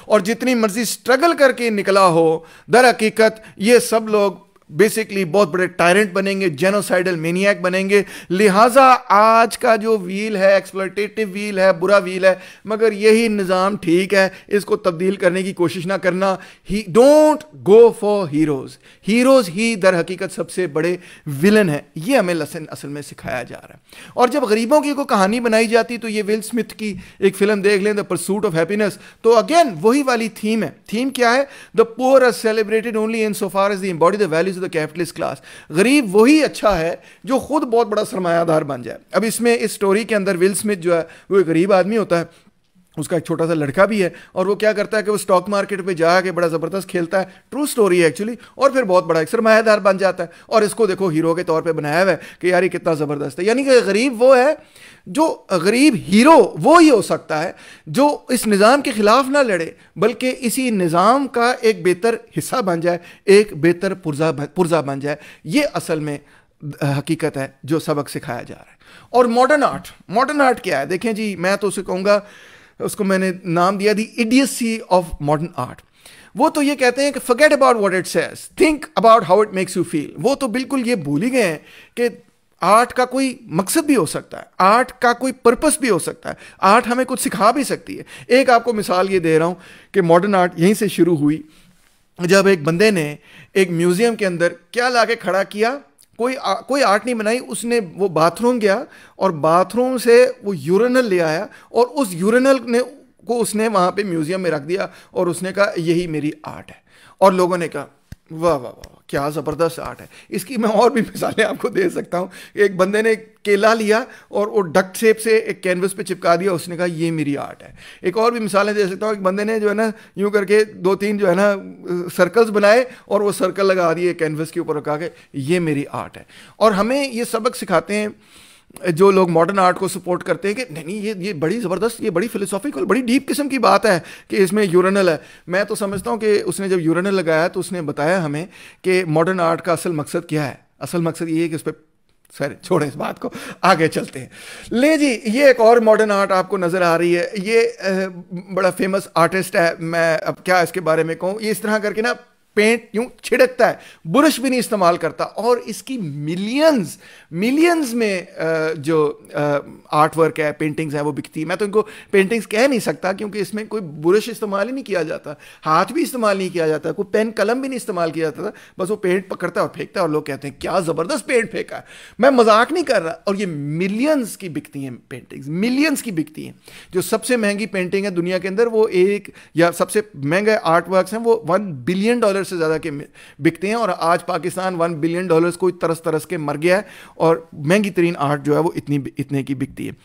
और जितनी मर्जी स्ट्रगल करके निकला हो, दर हकीकत ये सब लोग बेसिकली बहुत बड़े टायरेंट बनेंगे, जेनोसाइडल मेनियक बनेंगे। लिहाजा आज का जो व्हील है, एक्सप्लॉयटेटिव व्हील है, बुरा व्हील है, मगर यही निज़ाम ठीक है, इसको तब्दील करने की कोशिश ना करना। He don't go for heroes. Heroes ही दर हकीकत सबसे बड़े विलन है। ये हमें लेसन असल में सिखाया जा रहा है। और जब गरीबों की कोई कहानी बनाई जाती तो ये विल स्मिथ की एक फिल्म देख लें, द परसूट ऑफ हैप्पीनेस, तो अगेन वही वाली थीम है। थीम क्या है? The poor are celebrated only in so far as they embody the values the capitalist class. गरीब वही अच्छा है जो खुद बहुत बड़ा सरमायादार बन जाए। अब इसमें इस स्टोरी के अंदर विल स्मिथ जो है वो एक गरीब आदमी होता है, उसका एक छोटा सा लड़का भी है, और वो क्या करता है कि वो स्टॉक मार्केट पे जाके बड़ा ज़बरदस्त खेलता है, ट्रू स्टोरी है एक्चुअली, और फिर बहुत बड़ा एक सरमायादार बन जाता है। और इसको देखो हीरो के तौर पे बनाया हुआ है कि यार ये कितना ज़बरदस्त है। यानी कि गरीब वो है, जो गरीब हीरो वो ही हो सकता है जो इस निज़ाम के खिलाफ ना लड़े बल्कि इसी निज़ाम का एक बेहतर हिस्सा बन जाए, एक बेहतर पुर्जा बन जाए। ये असल में हकीकत है जो सबक सिखाया जा रहा है। और मॉडर्न आर्ट क्या है? देखें जी, मैं तो उसे कहूँगा, उसको मैंने नाम दिया दी इडियसी ऑफ मॉडर्न आर्ट। वो तो ये कहते हैं कि forget about what it says, think about how it makes you feel. वो तो बिल्कुल ये भूल ही गए हैं कि आर्ट का कोई मकसद भी हो सकता है, आर्ट का कोई पर्पस भी हो सकता है, आर्ट हमें कुछ सिखा भी सकती है। एक आपको मिसाल ये दे रहा हूं कि मॉडर्न आर्ट यहीं से शुरू हुई, जब एक बंदे ने एक म्यूजियम के अंदर क्या लाके खड़ा किया, कोई आर्ट नहीं बनाई उसने, वो बाथरूम गया और बाथरूम से वो यूरिनल ले आया और उस यूरिनल को उसने वहां पे म्यूजियम में रख दिया और उसने कहा यही मेरी आर्ट है। और लोगों ने कहा वाह वाह वाह क्या ज़बरदस्त आर्ट है। इसकी मैं और भी मिसालें आपको दे सकता हूँ। एक बंदे ने केला लिया और वो डक्ट टेप से एक कैनवस पे चिपका दिया, उसने कहा ये मेरी आर्ट है। एक और भी मिसालें दे सकता हूँ। एक बंदे ने जो है ना यूँ करके 2-3 जो है ना सर्कल्स बनाए और वो सर्कल लगा दिए कैनवस के ऊपर रखा के, ये मेरी आर्ट है। और हमें ये सबक सिखाते हैं जो लोग मॉडर्न आर्ट को सपोर्ट करते हैं कि नहीं ये बड़ी ज़बरदस्त, ये बड़ी फिलोसॉफिकल, बड़ी डीप किस्म की बात है कि इसमें यूरिनल है। मैं तो समझता हूँ कि उसने जब यूरिनल लगाया तो उसने बताया हमें कि मॉडर्न आर्ट का असल मकसद क्या है। असल मकसद ये है कि उस पर, सर छोड़ें इस बात को, आगे चलते हैं। ले जी, ये एक और मॉडर्न आर्ट आपको नज़र आ रही है। ये बड़ा फेमस आर्टिस्ट है, मैं अब क्या इसके बारे में कहूँ। ये इस तरह करके ना पेंट यूं छिड़कता है, बुरश भी नहीं इस्तेमाल करता, और इसकी मिलियंस में जो आर्ट वर्क है, पेंटिंग्स हैं, वो बिकती है। मैं तो इनको पेंटिंग्स कह नहीं सकता क्योंकि इसमें कोई बुरश इस्तेमाल ही नहीं किया जाता, हाथ भी इस्तेमाल नहीं किया जाता, कोई पेन कलम भी नहीं इस्तेमाल किया जाता था। बस वो पेंट पकड़ता है और फेंकता है और लोग कहते हैं क्या ज़बरदस्त पेंट फेंका है। मैं मजाक नहीं कर रहा। और ये मिलियंस की बिकती हैं पेंटिंग्स, मिलियंस की बिकती हैं। जो सबसे महंगी पेंटिंग है दुनिया के अंदर, वो एक, या सबसे महंगे आर्ट वर्क्स हैं, वो $1 बिलियन से ज़्यादा के बिकते हैं। और आज पाकिस्तान $1 बिलियन को तरस के मर गया है और महंगी तरीन आर्ट जो है वो इतने की बिकती है।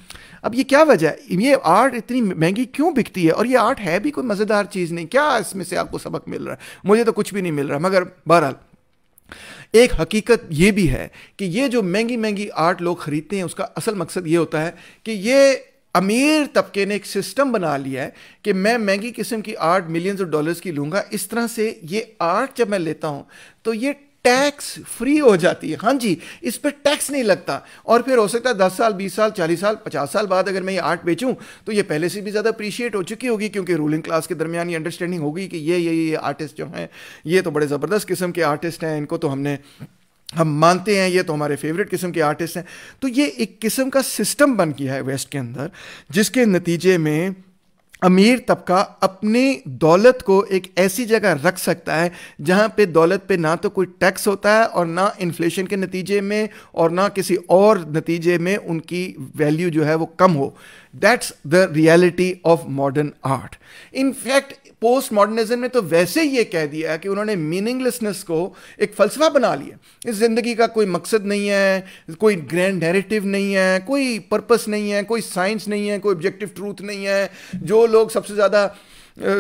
अब ये क्या वजह है, ये आर्ट इतनी महंगी क्यों बिकती है? और ये आर्ट है भी कोई मज़ेदार चीज़ नहीं, क्या इसमें से आपको सबक मिल रहा है? मुझे तो कुछ भी नहीं मिल रहा। मगर बहरहाल एक हकीकत ये भी है कि ये जो महंगी महंगी आर्ट लोग खरीदते हैं, उसका असल मकसद ये होता है कि ये अमीर तबके ने एक सिस्टम बना लिया है कि मैं महंगी किस्म की आर्ट मिलियंस ऑफ डॉलर्स की लूँगा। इस तरह से ये आर्ट जब मैं लेता हूँ तो ये टैक्स फ्री हो जाती है। हाँ जी, इस पर टैक्स नहीं लगता। और फिर हो सकता है 10 साल, 20 साल, 40 साल, 50 साल बाद अगर मैं ये आर्ट बेचूं तो ये पहले से भी ज़्यादा अप्रिशिएट हो चुकी होगी, क्योंकि रूलिंग क्लास के दरमियान ये अंडरस्टैंडिंग होगी कि ये आर्टिस्ट जो हैं ये तो बड़े ज़बरदस्त किस्म के आर्टिस्ट हैं, इनको तो हम मानते हैं, ये तो हमारे फेवरेट किस्म के आर्टिस्ट हैं। तो ये एक किस्म का सिस्टम बन गया है वेस्ट के अंदर, जिसके नतीजे में अमीर तबका अपनी दौलत को एक ऐसी जगह रख सकता है जहां पे दौलत पे ना तो कोई टैक्स होता है और ना इन्फ्लेशन के नतीजे में और ना किसी और नतीजे में उनकी वैल्यू जो है वो कम हो. That's the reality of modern art. In fact post modernism ने तो वैसे ही ये कह दिया है कि उन्होंने मीनिंगलेसनेस को एक फलसफा बना लिया. इस जिंदगी का कोई मकसद नहीं है, कोई ग्रैंड नैरेटिव नहीं है, कोई पर्पस नहीं है, कोई साइंस नहीं है, कोई ऑब्जेक्टिव ट्रूथ नहीं है. जो लोग सबसे ज़्यादा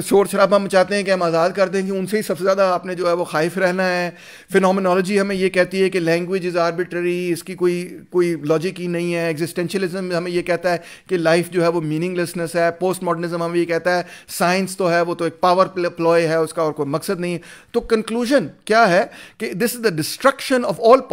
शोर शराबा मचाते हैं कि हम आज़ाद कर देंगे, उनसे ही सबसे ज़्यादा आपने जो है वो खाइफ रहना है. फिनोमिनोलॉजी हमें ये कहती है कि लैंग्वेज इज़ आर्बिट्ररी, इसकी कोई लॉजिक ही नहीं है. एग्जिस्टेंशियलिज्म हमें ये कहता है कि लाइफ जो है वो मीनिंगलेसनेस है. पोस्ट मॉडर्निज्म हमें ये कहता है साइंस तो है, वो तो एक पावर प्लॉय है, उसका और कोई मकसद नहीं है. तो कंक्लूजन क्या है कि this is the destruction of all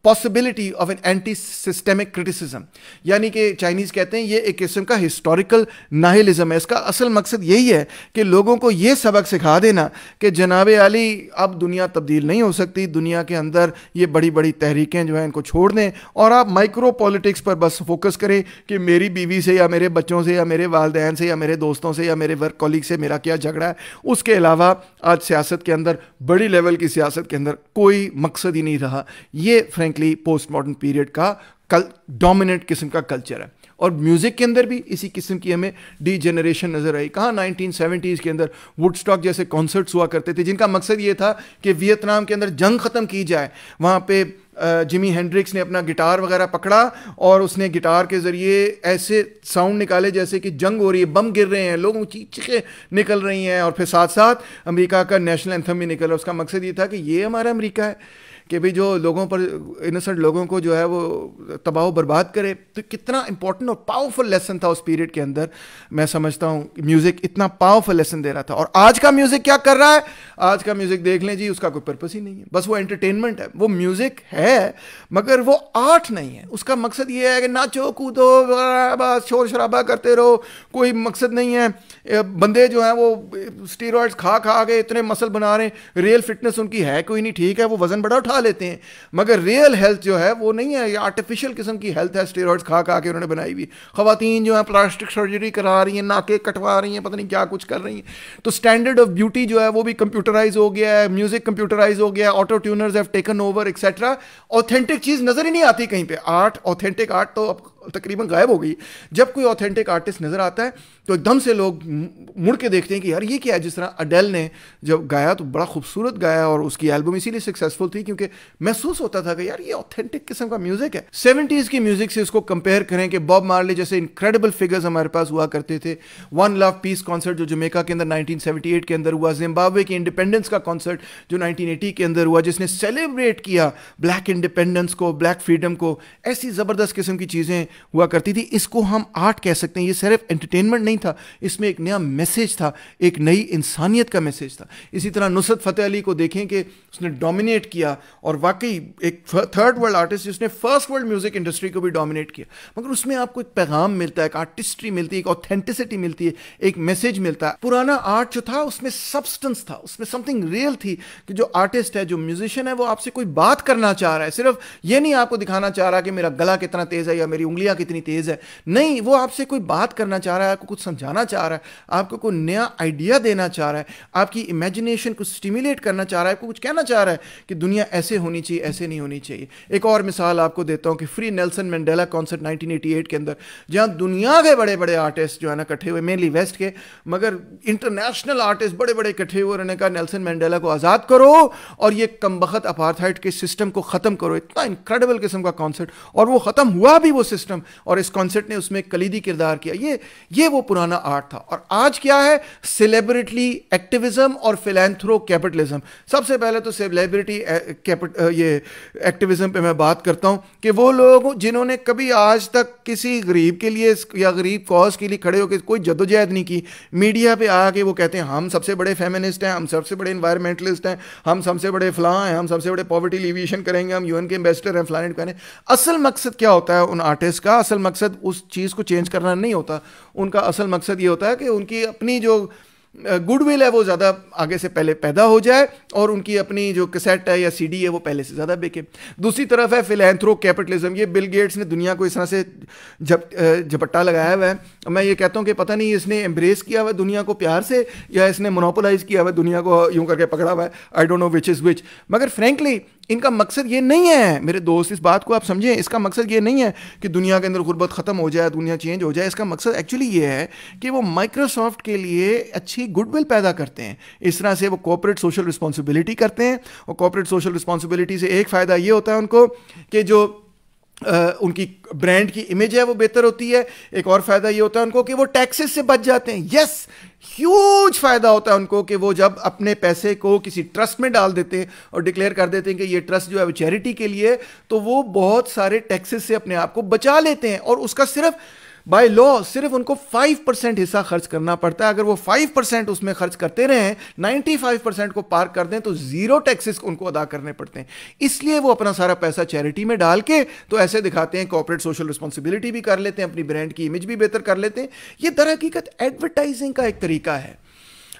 possibility of an anti systemic criticism. यानी कि चाइनीज कहते हैं ये एक किस्म का हिस्टोरिकल नाहिलिज्म है. इसका असल मकसद यही है कि लोगों को ये सबक सिखा देना कि जनाब अली अब दुनिया तब्दील नहीं हो सकती. दुनिया के अंदर ये बड़ी बड़ी तहरीकें जो हैं इनको छोड़ दें और आप माइक्रो पॉलिटिक्स पर बस फोकस करें कि मेरी बीवी से या मेरे बच्चों से या मेरे वालदैन से या मेरे दोस्तों से या मेरे वर्क कॉलीग से मेरा क्या झगड़ा है. उसके अलावा आज सियासत के अंदर, बड़ी लेवल की सियासत के अंदर कोई मकसद ही नहीं रहा. ये फ्रेंकली पोस्ट मॉडर्न पीरियड का डोमिनेंट किस्म का कल्चर है. और म्यूज़िक के अंदर भी इसी किस्म की हमें डीजेनरेशन नज़र आई. कहाँ 1970s के अंदर वुडस्टॉक जैसे कॉन्सर्ट्स हुआ करते थे जिनका मकसद ये था कि वियतनाम के अंदर जंग ख़त्म की जाए. वहाँ पे जिमी हेंड्रिक्स ने अपना गिटार वगैरह पकड़ा और उसने गिटार के ज़रिए ऐसे साउंड निकाले जैसे कि जंग हो रही है, बम गिर रहे हैं, लोगों की चीखें निकल रही हैं और फिर साथ साथ अमेरिका का नेशनल एंथम भी निकल रहा है. उसका मकसद ये था कि ये हमारा अमेरिका है कि भाई जो लोगों पर, इनोसेंट लोगों को जो है वो तबाह बर्बाद करे. तो कितना इंपॉर्टेंट और पावरफुल लेसन था उस पीरियड के अंदर. मैं समझता हूँ म्यूज़िक इतना पावरफुल लेसन दे रहा था. और आज का म्यूज़िक क्या कर रहा है? आज का म्यूज़िक देख लें जी, उसका कोई पर्पस ही नहीं है, बस वो एंटरटेनमेंट है. वो म्यूज़िक है मगर वो आर्ट नहीं है. उसका मकसद ये है कि नाचो कूदो बस शोर शराबा करते रहो, कोई मकसद नहीं है. बंदे जो हैं वो स्टीरॉइड्स खा खा के इतने मसल बना रहे हैं, रियल फिटनेस उनकी है कोई नहीं. ठीक है वो वजन बड़ा उठा लेते हैं मगर रियल हेल्थ जो है वो नहीं है. ये आर्टिफिशियल किस्म की हेल्थ है, स्टेरॉइड्स खा खा के उन्होंने बनाई हुई. खवातीन जो है प्लास्टिक सर्जरी करा रही हैं, नाके कटवा रही हैं, पता नहीं क्या कुछ कर रही हैं. तो स्टैंडर्ड ऑफ ब्यूटी जो है वो भी कंप्यूटराइज हो गया है, म्यूजिक कंप्यूटराइज हो गया, auto tuners have taken over etcetera. Authentic चीज नजर ही नहीं आती कहीं पे. आर्ट, ऑथेंटिक आर्ट तो अब तकरीबन गायब हो गई. जब कोई ऑथेंटिक आर्टिस्ट नजर आता है तो एकदम से लोग मुड़ के देखते हैं कि यार ये क्या है. जिस तरह अडेल ने जब गाया तो बड़ा खूबसूरत गाया और उसकी एल्बम इसीलिए सक्सेसफुल थी क्योंकि महसूस होता था कि यार ये ऑथेंटिक किस्म का म्यूजिक है. 70s की म्यूजिक से इसको कंपेयर करें कि बॉब मार्ली जैसे इनक्रेडिबल फिगर्स हमारे पास हुआ करते थे. वन लव पीस कॉन्सर्ट जो जमैका के अंदर 1978 के अंदर हुआ, जिम्बाब्वे की इंडिपेंडेंस का कॉन्सर्ट जो 1980 के अंदर हुआ जिसने सेलिब्रेट किया ब्लैक इंडिपेंडेंस को, ब्लैक फ्रीडम को. ऐसी ज़बरदस्त किस्म की चीज़ें हुआ करती थी. इसको हम आर्ट कह सकते हैं. ये सिर्फ एंटरटेनमेंट नहीं था, इसमें एक नया मैसेज था, एक नई इंसानियत का मैसेज था. इसी तरह नुसरत फतेह अली को देखें कि उसने डोमिनेट किया और वाकई एक थर्ड वर्ल्ड आर्टिस्ट जिसने फर्स्ट वर्ल्ड म्यूजिक इंडस्ट्री को भी डोमिनेट किया. मगर उसमें आपको एक पैगाम मिलता है, एक आर्टिस्ट्री मिलती है, एक ऑथेंटिसिटी मिलती है, एक मैसेज मिलता है. पुराना आर्ट जो था उसमें सब्सटेंस था, उसमें समथिंग रियल थी कि जो आर्टिस्ट है, जो म्यूजिशियन है, वो आपसे कोई बात करना चाह रहा है. सिर्फ ये नहीं आपको दिखाना चाह रहा कि मेरा गला कितना तेज है या मेरी उंगलियां कितनी तेज है. नहीं, वो आपसे कोई बात करना चाह रहा है, आपको कुछ समझाना चाह रहा है, आपको कोई नया आइडिया देना चाह रहा है, आपकी इमेजिनेशन को स्टिमुलेट करना चाह रहा है, आपको कुछ कहना चाह रहा है कि दुनिया ऐसे होनी चाहिए, ऐसे नहीं होनी चाहिए. एक और मिसाल आपको देता हूं कि फ्री नेल्सन मंडेला कॉन्सर्ट 1988 के अंदर, जहां दुनिया के बड़े बड़े आर्टिस्ट जो है ना इकट्ठे हुए, मेनली वेस्ट के मगर इंटरनेशनल आर्टिस्ट बड़े बड़े इकट्ठे हुए. उन्होंने कहा नेल्सन मंडेला को आज़ाद करो और ये कमबख्त अपार्थाइड के सिस्टम को ख़त्म करो. इतना इनक्रेडिबल किस्म का कॉन्सर्ट, और वो ख़त्म हुआ भी वो सिस्टम, और इस कॉन्सर्ट ने उसमें कलीदी किरदार किया. ये वो पुराना आर्ट था. और आज क्या है? सेलिब्रिटी एक्टिविज्म और फिलैंथ्रो कैपिटलिज्म. सबसे पहले तो सेलिब्रिटी ये एक्टिविज्म पे मैं बात करता हूं कि वो लोग जिन्होंने कभी आज तक किसी गरीब के लिए या गरीब कॉज के लिए खड़े होकर कोई जद्दोजहद नहीं की, मीडिया पे आके वो कहते हैं हम सबसे बड़े फेमिनिस्ट हैं, हम सबसे बड़े एनवायरमेंटलिस्ट हैं, हम सबसे बड़े फलां हैं, हम सबसे बड़े पॉवर्टी एलिविएशन करेंगे, हम यूएन के एम्बेसडर हैं, फलाने करें. असल मकसद क्या होता है उन आर्टिस्ट का? असल मकसद उस चीज़ को चेंज करना नहीं होता. उनका असल मकसद ये होता है कि उनकी अपनी जो गुडविल है वो ज़्यादा आगे से पहले पैदा हो जाए और उनकी अपनी जो कैसेट है या सीडी है वो पहले से ज़्यादा बिके। दूसरी तरफ है फिलैंथ्रो कैपिटलिज्म। ये बिल गेट्स ने दुनिया को इस तरह से झपट्टा लगाया हुआ है, मैं ये कहता हूँ कि पता नहीं इसने एम्ब्रेस किया हुआ है दुनिया को प्यार से या इसने मोनोपोलाइज किया हुआ है दुनिया को, यूं करके पकड़ा हुआ है। I don't know which is which. मगर फ्रेंकली इनका मकसद ये नहीं है मेरे दोस्त, इस बात को आप समझें, इसका मकसद ये नहीं है कि दुनिया के अंदर गुर्बत ख़त्म हो जाए, दुनिया चेंज हो जाए। इसका मकसद एक्चुअली ये है कि वो माइक्रोसॉफ्ट के लिए अच्छी गुडविल पैदा करते हैं। इस तरह से वो कॉर्पोरेट सोशल रिस्पॉन्सिबिलिटी करते हैं, और कॉर्पोरेट सोशल रिस्पॉन्सिबिलिटी से एक फ़ायदा ये होता है उनको कि जो उनकी ब्रांड की इमेज है वो बेहतर होती है। एक और फ़ायदा ये होता है उनको कि वो टैक्सेस से बच जाते हैं। यस, ह्यूज फ़ायदा होता है उनको कि वो जब अपने पैसे को किसी ट्रस्ट में डाल देते हैं और डिक्लेयर कर देते हैं कि ये ट्रस्ट जो है वो चैरिटी के लिए, तो वो बहुत सारे टैक्सेस से अपने आप को बचा लेते हैं। और उसका सिर्फ बाय लॉ सिर्फ उनको 5% हिस्सा खर्च करना पड़ता है। अगर वो 5% उसमें खर्च करते रहें, 95% को पार कर दें, तो जीरो टैक्सेस उनको अदा करने पड़ते हैं। इसलिए वो अपना सारा पैसा चैरिटी में डाल के तो ऐसे दिखाते हैं, कॉर्पोरेट सोशल रिस्पॉन्सिबिलिटी भी कर लेते हैं, अपनी ब्रांड की इमेज भी बेहतर कर लेते हैं। ये दर हकीकत एडवर्टाइजिंग का एक तरीका है।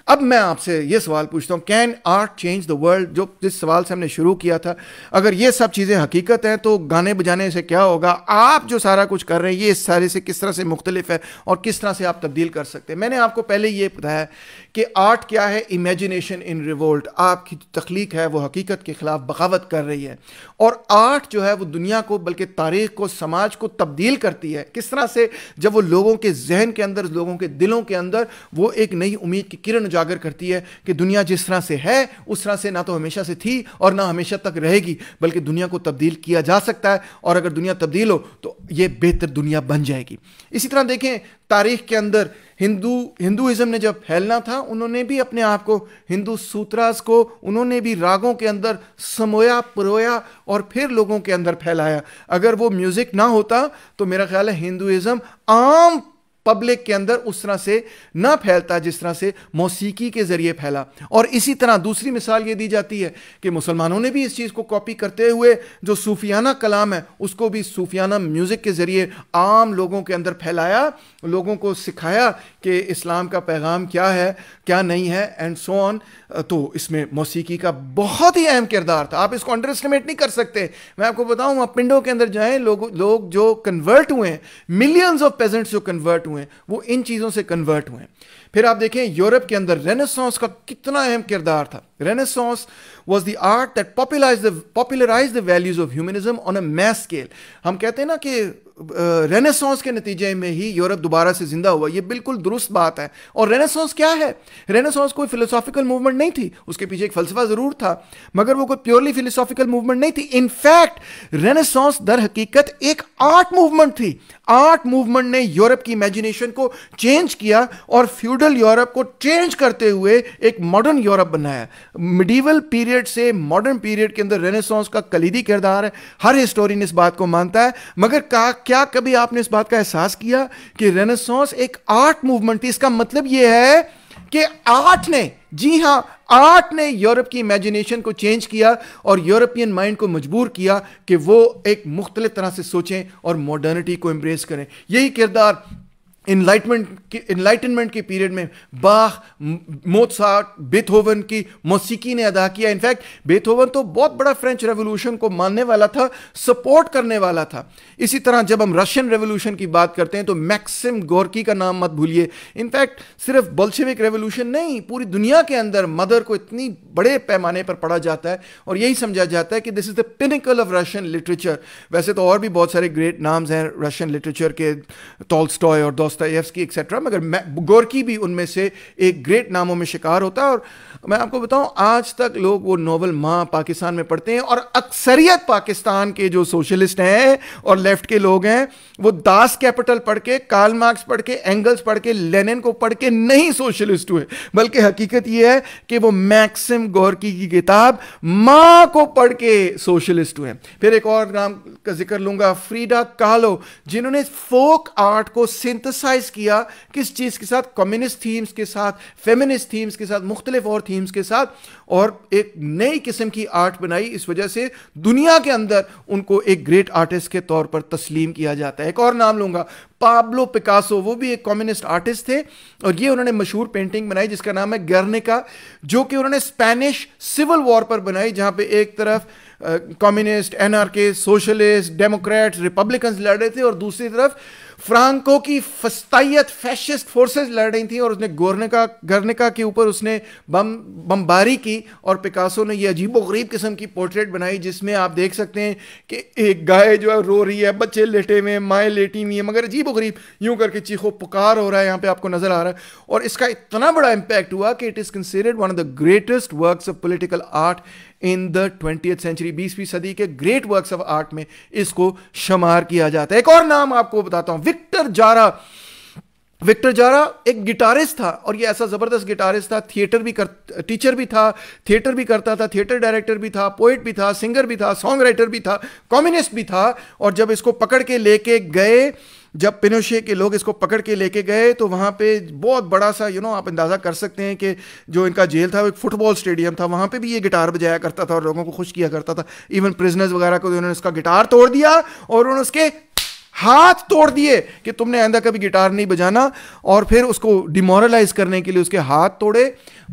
अब मैं आपसे ये सवाल पूछता हूँ, can art change the world? जो जिस सवाल से हमने शुरू किया था, अगर ये सब चीज़ें हकीकत हैं तो गाने बजाने से क्या होगा? आप जो सारा कुछ कर रहे हैं ये इस सारे से किस तरह से मुख्तलिफ है और किस तरह से आप तब्दील कर सकते हैं? मैंने आपको पहले ये बताया कि आर्ट क्या है, इमेजिनेशन इन रिवोल्ट। आपकी तख्लीक है वो हकीकत के खिलाफ बगावत कर रही है, और आर्ट जो है वो दुनिया को, बल्कि तारीख को, समाज को तब्दील करती है। किस तरह से? जब वो लोगों के जहन के अंदर, लोगों के दिलों के अंदर वो एक नई उम्मीद की किरण उजागर करती है कि दुनिया जिस तरह से है उस तरह से ना तो हमेशा से थी और ना हमेशा तक रहेगी, बल्कि दुनिया को तब्दील किया जा सकता है, और अगर दुनिया तब्दील हो तो ये बेहतर दुनिया बन जाएगी। इसी तरह देखें, तारीख के अंदर हिंदुइज्म ने जब फैलना था, उन्होंने भी अपने आप को, हिंदू सूत्रास को उन्होंने भी रागों के अंदर समोया, परोया और फिर लोगों के अंदर फैलाया। अगर वो म्यूजिक ना होता तो मेरा ख्याल है हिंदुइज्म आम पब्लिक के अंदर उस तरह से ना फैलता जिस तरह से मौसीकी के जरिए फैला। और इसी तरह दूसरी मिसाल ये दी जाती है कि मुसलमानों ने भी इस चीज़ को कॉपी करते हुए जो सूफियाना कलाम है उसको भी सूफियाना म्यूज़िक के ज़रिए आम लोगों के अंदर फैलाया, लोगों को सिखाया कि इस्लाम का पैगाम क्या है, क्या नहीं है, एंड सो ऑन। तो इसमें मौसीकी का बहुत ही अहम किरदार था, आप इसको अंडर एस्टिमेट नहीं कर सकते। मैं आपको बताऊं, आप पिंडों के अंदर जाएं, लोग जो कन्वर्ट हुए हैं, मिलियंस ऑफ पेजेंट्स जो कन्वर्ट हुए हैं, वो इन चीज़ों से कन्वर्ट हुए हैं। फिर आप देखें यूरोप के अंदर रेनेसांस का कितना अहम किरदार था। Renaissance was the art that popularized the values of humanism on a mass scale। हम कहते हैं ना कि रेनेसांस के नतीजे में ही यूरोप दोबारा से जिंदा हुआ, ये बिल्कुल दुरुस्त बात है। और रेनेसांस क्या है? रेनेसांस कोई फिलोसॉफिकल मूवमेंट नहीं थी, उसके पीछे एक फलसफा जरूर था, मगर वो कोई प्योरली फिलोसॉफिकल मूवमेंट नहीं थी। इनफैक्ट रेनेसांस दर हकीकत एक आर्ट मूवमेंट थी। आर्ट मूवमेंट ने यूरोप की इमेजिनेशन को चेंज किया और फ्यूडल यूरोप को चेंज करते हुए एक मॉडर्न यूरोप बनाया। मिडीवल पीरियड से मॉडर्न पीरियड के अंदर रेनेसांस का कलीदी किरदार है, हर हिस्टोरियन इस बात को मानता है। मगर क्या कभी आपने इस बात का एहसास किया कि रेनेसांस एक आर्ट मूवमेंट थी? इसका मतलब यह है कि आर्ट ने, जी हां, आर्ट ने यूरोप की इमेजिनेशन को चेंज किया और यूरोपियन माइंड को मजबूर किया कि वो एक मुख्तलिफ तरह से सोचें और मॉडर्निटी को एम्ब्रेस करें। यही किरदार इनलाइटनमेंट के पीरियड में बाख, मोत्सार्ट, बेथोवन की मौसीकी ने अदा किया। इनफैक्ट बेथोवन तो बहुत बड़ा फ्रेंच रेवोल्यूशन को मानने वाला था, सपोर्ट करने वाला था। इसी तरह जब हम रशियन रेवोल्यूशन की बात करते हैं तो मैक्सिम गोर्की का नाम मत भूलिए। इनफैक्ट सिर्फ बोल्शेविक रेवोल्यूशन नहीं, पूरी दुनिया के अंदर मदर को इतनी बड़े पैमाने पर पढ़ा जाता है और यही समझा जाता है कि this is the pinnacle of Russian literature. वैसे तो और भी बहुत सारे ग्रेट नाम्स हैं रशियन लिटरेचर के, टॉल्स्टॉय और दोस्तोयेव्स्की एक्सेट्रा, मगर गोर्की भी उनमें से एक ग्रेट नामों में शिकार होता है। और मैं आपको बताऊं, आज तक लोग वो नोवेल माँ पाकिस्तान में पढ़ते हैं और अक्सरियत पाकिस्तान के जो सोशलिस्ट हैं और लेफ्ट के लोग हैं वो दास कैपिटल पढ़ के, कार्ल मार्क्स पढ़ के, एंगल्स पढ़ के, लेनिन को पढ़ के नहीं सोशलिस्ट हुए, बल्कि हकीकत ये है कि वो मैक्सिम गोर्की की किताब माँ को पढ़ के सोशलिस्ट हुए। फिर एक और नाम का जिक्र लूंगा, फ्रीडा कालो, जिन्होंने फोक आर्ट को सिंथेसाइज सिंथेसाइज किया किस चीज़ के साथ, कम्युनिस्ट थीम्स के साथ, फेमिनिस्ट थीम्स के साथ, मुख्तलिफ और थीम्स के साथ, और एक नई किस्म की आर्ट बनाई। इस वजह से दुनिया के अंदर उनको एक ग्रेट आर्टिस्ट के तौर पर तस्लीम किया जाता है। एक और नाम लूंगा, पाब्लो पिकासो, वो भी एक कम्युनिस्ट आर्टिस्ट थे, और ये उन्होंने मशहूर पेंटिंग बनाई जिसका नाम है गर्निका, जो कि उन्होंने स्पेनिश सिविल वॉर पर बनाई, जहां पे एक तरफ communist, anarchist, socialist, Democrats, Republicans लड़ रहे थे, और दूसरी तरफ फ्रांको की फस्तायत फैशिस्ट फोर्सेस लड़ रही थी, और उसने गर्निका के ऊपर उसने बमबारी की, और पिकासो ने ये अजीबोगरीब किस्म की पोर्ट्रेट बनाई जिसमें आप देख सकते हैं कि एक गाय जो है रो रही है, बच्चे लेटे हुए हैं, माएँ लेटी हुई हैं, मगर अजीबोगरीब यूं करके चीखो पुकार हो रहा है, यहाँ पे आपको नजर आ रहा है। और इसका इतना बड़ा इंपैक्ट हुआ कि it is considered one of the greatest works of political art in the 20th century. 20वीं सदी के ग्रेट वर्क्स ऑफ आर्ट में इसको शुमार किया जाता है। एक और नाम आपको बताता हूं, विक्टर जारा। विक्टर जारा एक गिटारिस्ट था, और ये ऐसा जबरदस्त गिटारिस्ट था, टीचर भी था, थिएटर भी करता था, थिएटर डायरेक्टर भी था, पोएट भी था, सिंगर भी था, सॉन्ग राइटर भी था, कम्युनिस्ट भी था। और जब इसको पकड़ के लेके गए, जब पिनोशे के लोग इसको पकड़ के लेके गए, तो वहाँ पे बहुत बड़ा सा आप अंदाज़ा कर सकते हैं कि जो इनका जेल था वो एक फुटबॉल स्टेडियम था, वहाँ पे भी ये गिटार बजाया करता था और लोगों को खुश किया करता था। इवन प्रिजनर्स वगैरह को उन्होंने उसका गिटार तोड़ दिया, और उन्होंने उसके हाथ तोड़ दिए कि तुमने आइंदा कभी गिटार नहीं बजाना, और फिर उसको डिमोरलाइज करने के लिए उसके हाथ तोड़े,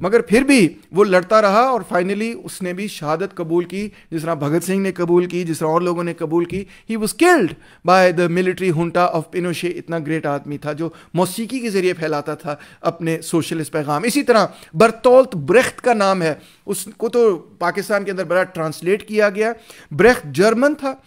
मगर फिर भी वो लड़ता रहा, और फाइनली उसने भी शहादत कबूल की, जिस तरह भगत सिंह ने कबूल की, जिस तरह और लोगों ने कबूल की। He was killed by the military junta of Pinochet. इतना ग्रेट आदमी था जो मौसीकी के जरिए फैलाता था अपने सोशलिस्ट पैगाम। इसी तरह बर्तोल्ट ब्रेख्ट का नाम है, उसको तो पाकिस्तान के अंदर बड़ा ट्रांसलेट किया गया। ब्रेख्ट जर्मन था,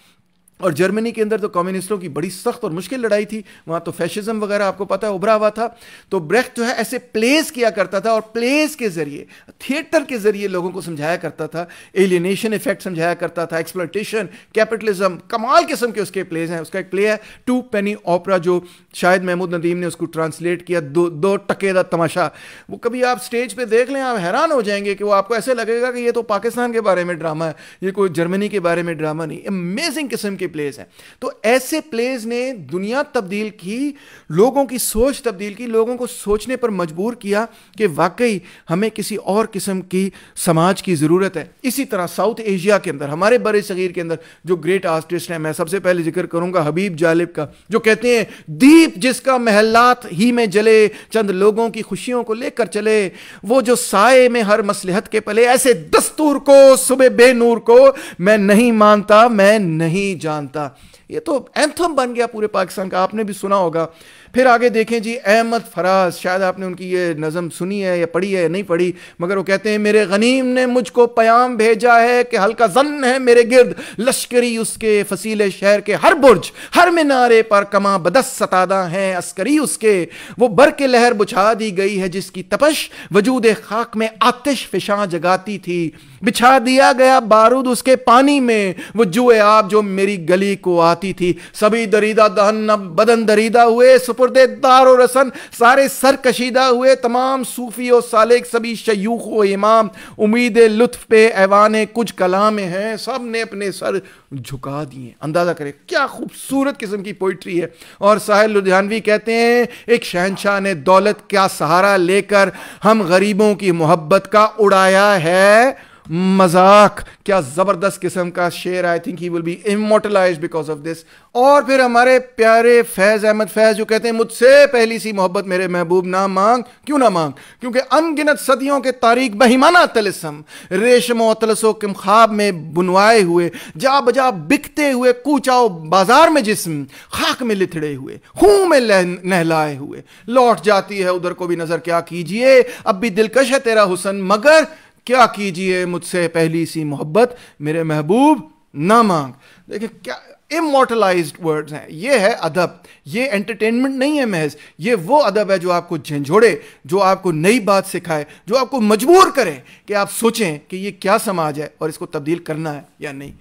और जर्मनी के अंदर तो कम्युनिस्टों की बड़ी सख्त और मुश्किल लड़ाई थी, वहाँ तो फैशिज्म वगैरह आपको पता है उभरा हुआ था। तो ब्रेख्ट जो है ऐसे प्लेस किया करता था, और प्लेस के जरिए, थिएटर के जरिए लोगों को समझाया करता था, एलियनेशन इफेक्ट समझाया करता था, एक्सप्लॉयटेशन, कैपिटलिज्म, कमाल किस्म के उसके प्लेस हैं। उसका एक प्ले है टू पेनी ओपरा, जो शायद महमूद नदीम ने उसको ट्रांसलेट किया, दो टके दा तमाशा। वो कभी आप स्टेज पे देख लें, आप हैरान हो जाएंगे कि वो आपको ऐसे लगेगा कि ये तो पाकिस्तान के बारे में ड्रामा है, ये कोई जर्मनी के बारे में ड्रामा नहीं। अमेजिंग किस्म के प्लेस हैं। तो ऐसे प्लेस ने दुनिया तब्दील की, लोगों की सोच तब्दील की, लोगों को सोचने पर मजबूर किया कि वाकई हमें किसी और किस्म की समाज की जरूरत है। इसी तरह साउथ एशिया के अंदर, हमारे बड़े सगीर के अंदर जो ग्रेट आर्टिस्ट हैं, मैं सबसे पहले जिक्र करूंगा हबीब जालिब का, जो कहते हैं दीप जिसका महलात ही में जले, चंद लोगों की खुशियों को लेकर चले, वो जो साए में हर मसलहत के पले, ऐसे दस्तूर को सुबह बेनूर को मैं नहीं मानता, मैं नहीं जानता। ये तो एंथम बन गया पूरे पाकिस्तान का, आपने भी सुना होगा। फिर आगे देखें जी, अहमद फराज, शायद आपने उनकी ये नज़म सुनी है या पढ़ी है या नहीं पढ़ी, मगर वो कहते हैं मेरे गनीम ने मुझको प्याम भेजा है कि हल्का जन्न है मेरे गिर्द, लश्करी उसके फसीले शहर के हर बुर्ज, हर मीनारे पर कमा बदस सतादा हैं अस्करी उसके, वो बर के लहर बुझा दी गई है जिसकी तपश वजूद खाक में आतिश फिशां जगाती थी, बिछा दिया गया बारूद उसके पानी में, वो जुए आप जो मेरी गली को आती थी, सभी दरीदा दहन अब बदन दरीदा हुए, सुपुर्दे दार और रसन सारे सर कशीदा हुए, तमाम सूफी और सालेक सभी शयूख व इमाम, उम्मीद लुत्फ पे ऐवाने कुछ कलाम हैं, सब ने अपने सर झुका दिए। अंदाजा करें क्या खूबसूरत किस्म की पोइट्री है। और साहिल लुधियानवी कहते हैं एक शहंशाह ने दौलत का सहारा लेकर हम गरीबों की मोहब्बत का उड़ाया है मजाक। क्या जबरदस्त किस्म का शेर। I think he will be immortalized because of this. और फिर हमारे प्यारे फैज अहमद फैज जो कहते हैं मुझसे पहली सी मोहब्बत मेरे महबूब ना मांग। क्यों ना मांग? क्योंकि अनगिनत सदियों के तारीख बहिमाना तलस्म रेशम तलसो किम ख्वाब में बुनवाए हुए, जा बजा बिकते हुए कूचाओ बाजार में जिस्म, खाक में लिथड़े हुए, खूं में नहलाए हुए, लौट जाती है उधर को भी नजर। क्या कीजिए अब भी दिलकश है तेरा हुस्न, मगर क्या कीजिए मुझसे पहली सी मोहब्बत मेरे महबूब ना मांग। देखिए क्या इमोर्टलाइज्ड वर्ड्स हैं। ये है अदब, ये एंटरटेनमेंट नहीं है महज, ये वो अदब है जो आपको झंझोड़े, जो आपको नई बात सिखाए, जो आपको मजबूर करे कि आप सोचें कि ये क्या समाज है और इसको तब्दील करना है या नहीं।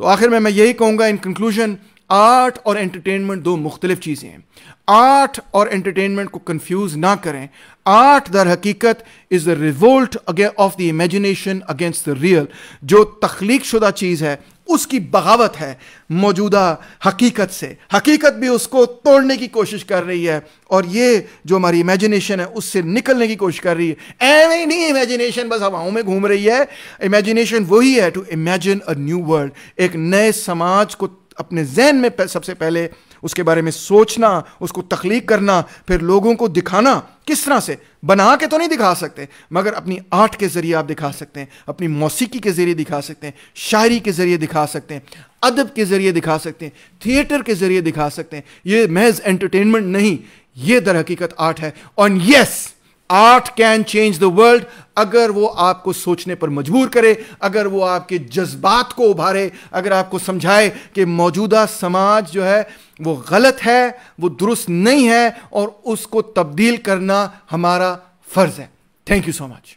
तो आखिर में मैं यही कहूँगा इन कंक्लूजन, आर्ट और एंटरटेनमेंट दो मुख्तलिफ चीज़ें हैं। आर्ट और एंटरटेनमेंट को कंफ्यूज ना करें। आर्ट दर हकीकत is the revolt of the imagination against the real. जो तख्लीक शुदा चीज़ है उसकी बगावत है मौजूदा हकीकत से। हकीकत भी उसको तोड़ने की कोशिश कर रही है, और ये जो हमारी इमेजिनेशन है उससे निकलने की कोशिश कर रही है। एवे नहीं इमेजिनेशन बस हवाओं में घूम रही है। इमेजिनेशन वही है, to imagine a new world, एक नए समाज को अपने जहन में सबसे पहले उसके बारे में सोचना, उसको तख्लीक करना, फिर लोगों को दिखाना। किस तरह से? बना के तो नहीं दिखा सकते, मगर अपनी आर्ट के जरिए आप दिखा सकते हैं, अपनी मौसीकी के जरिए दिखा सकते हैं, शायरी के जरिए दिखा सकते हैं, अदब के जरिए दिखा सकते हैं, थिएटर के जरिए दिखा सकते हैं। ये महज एंटरटेनमेंट नहीं, ये दर हकीकत आर्ट है। और yes, art can change the world, अगर वो आपको सोचने पर मजबूर करे, अगर वो आपके जज्बात को उभारे, अगर आपको समझाए कि मौजूदा समाज जो है वो गलत है, वो दुरुस्त नहीं है, और उसको तब्दील करना हमारा फर्ज है। Thank you so much.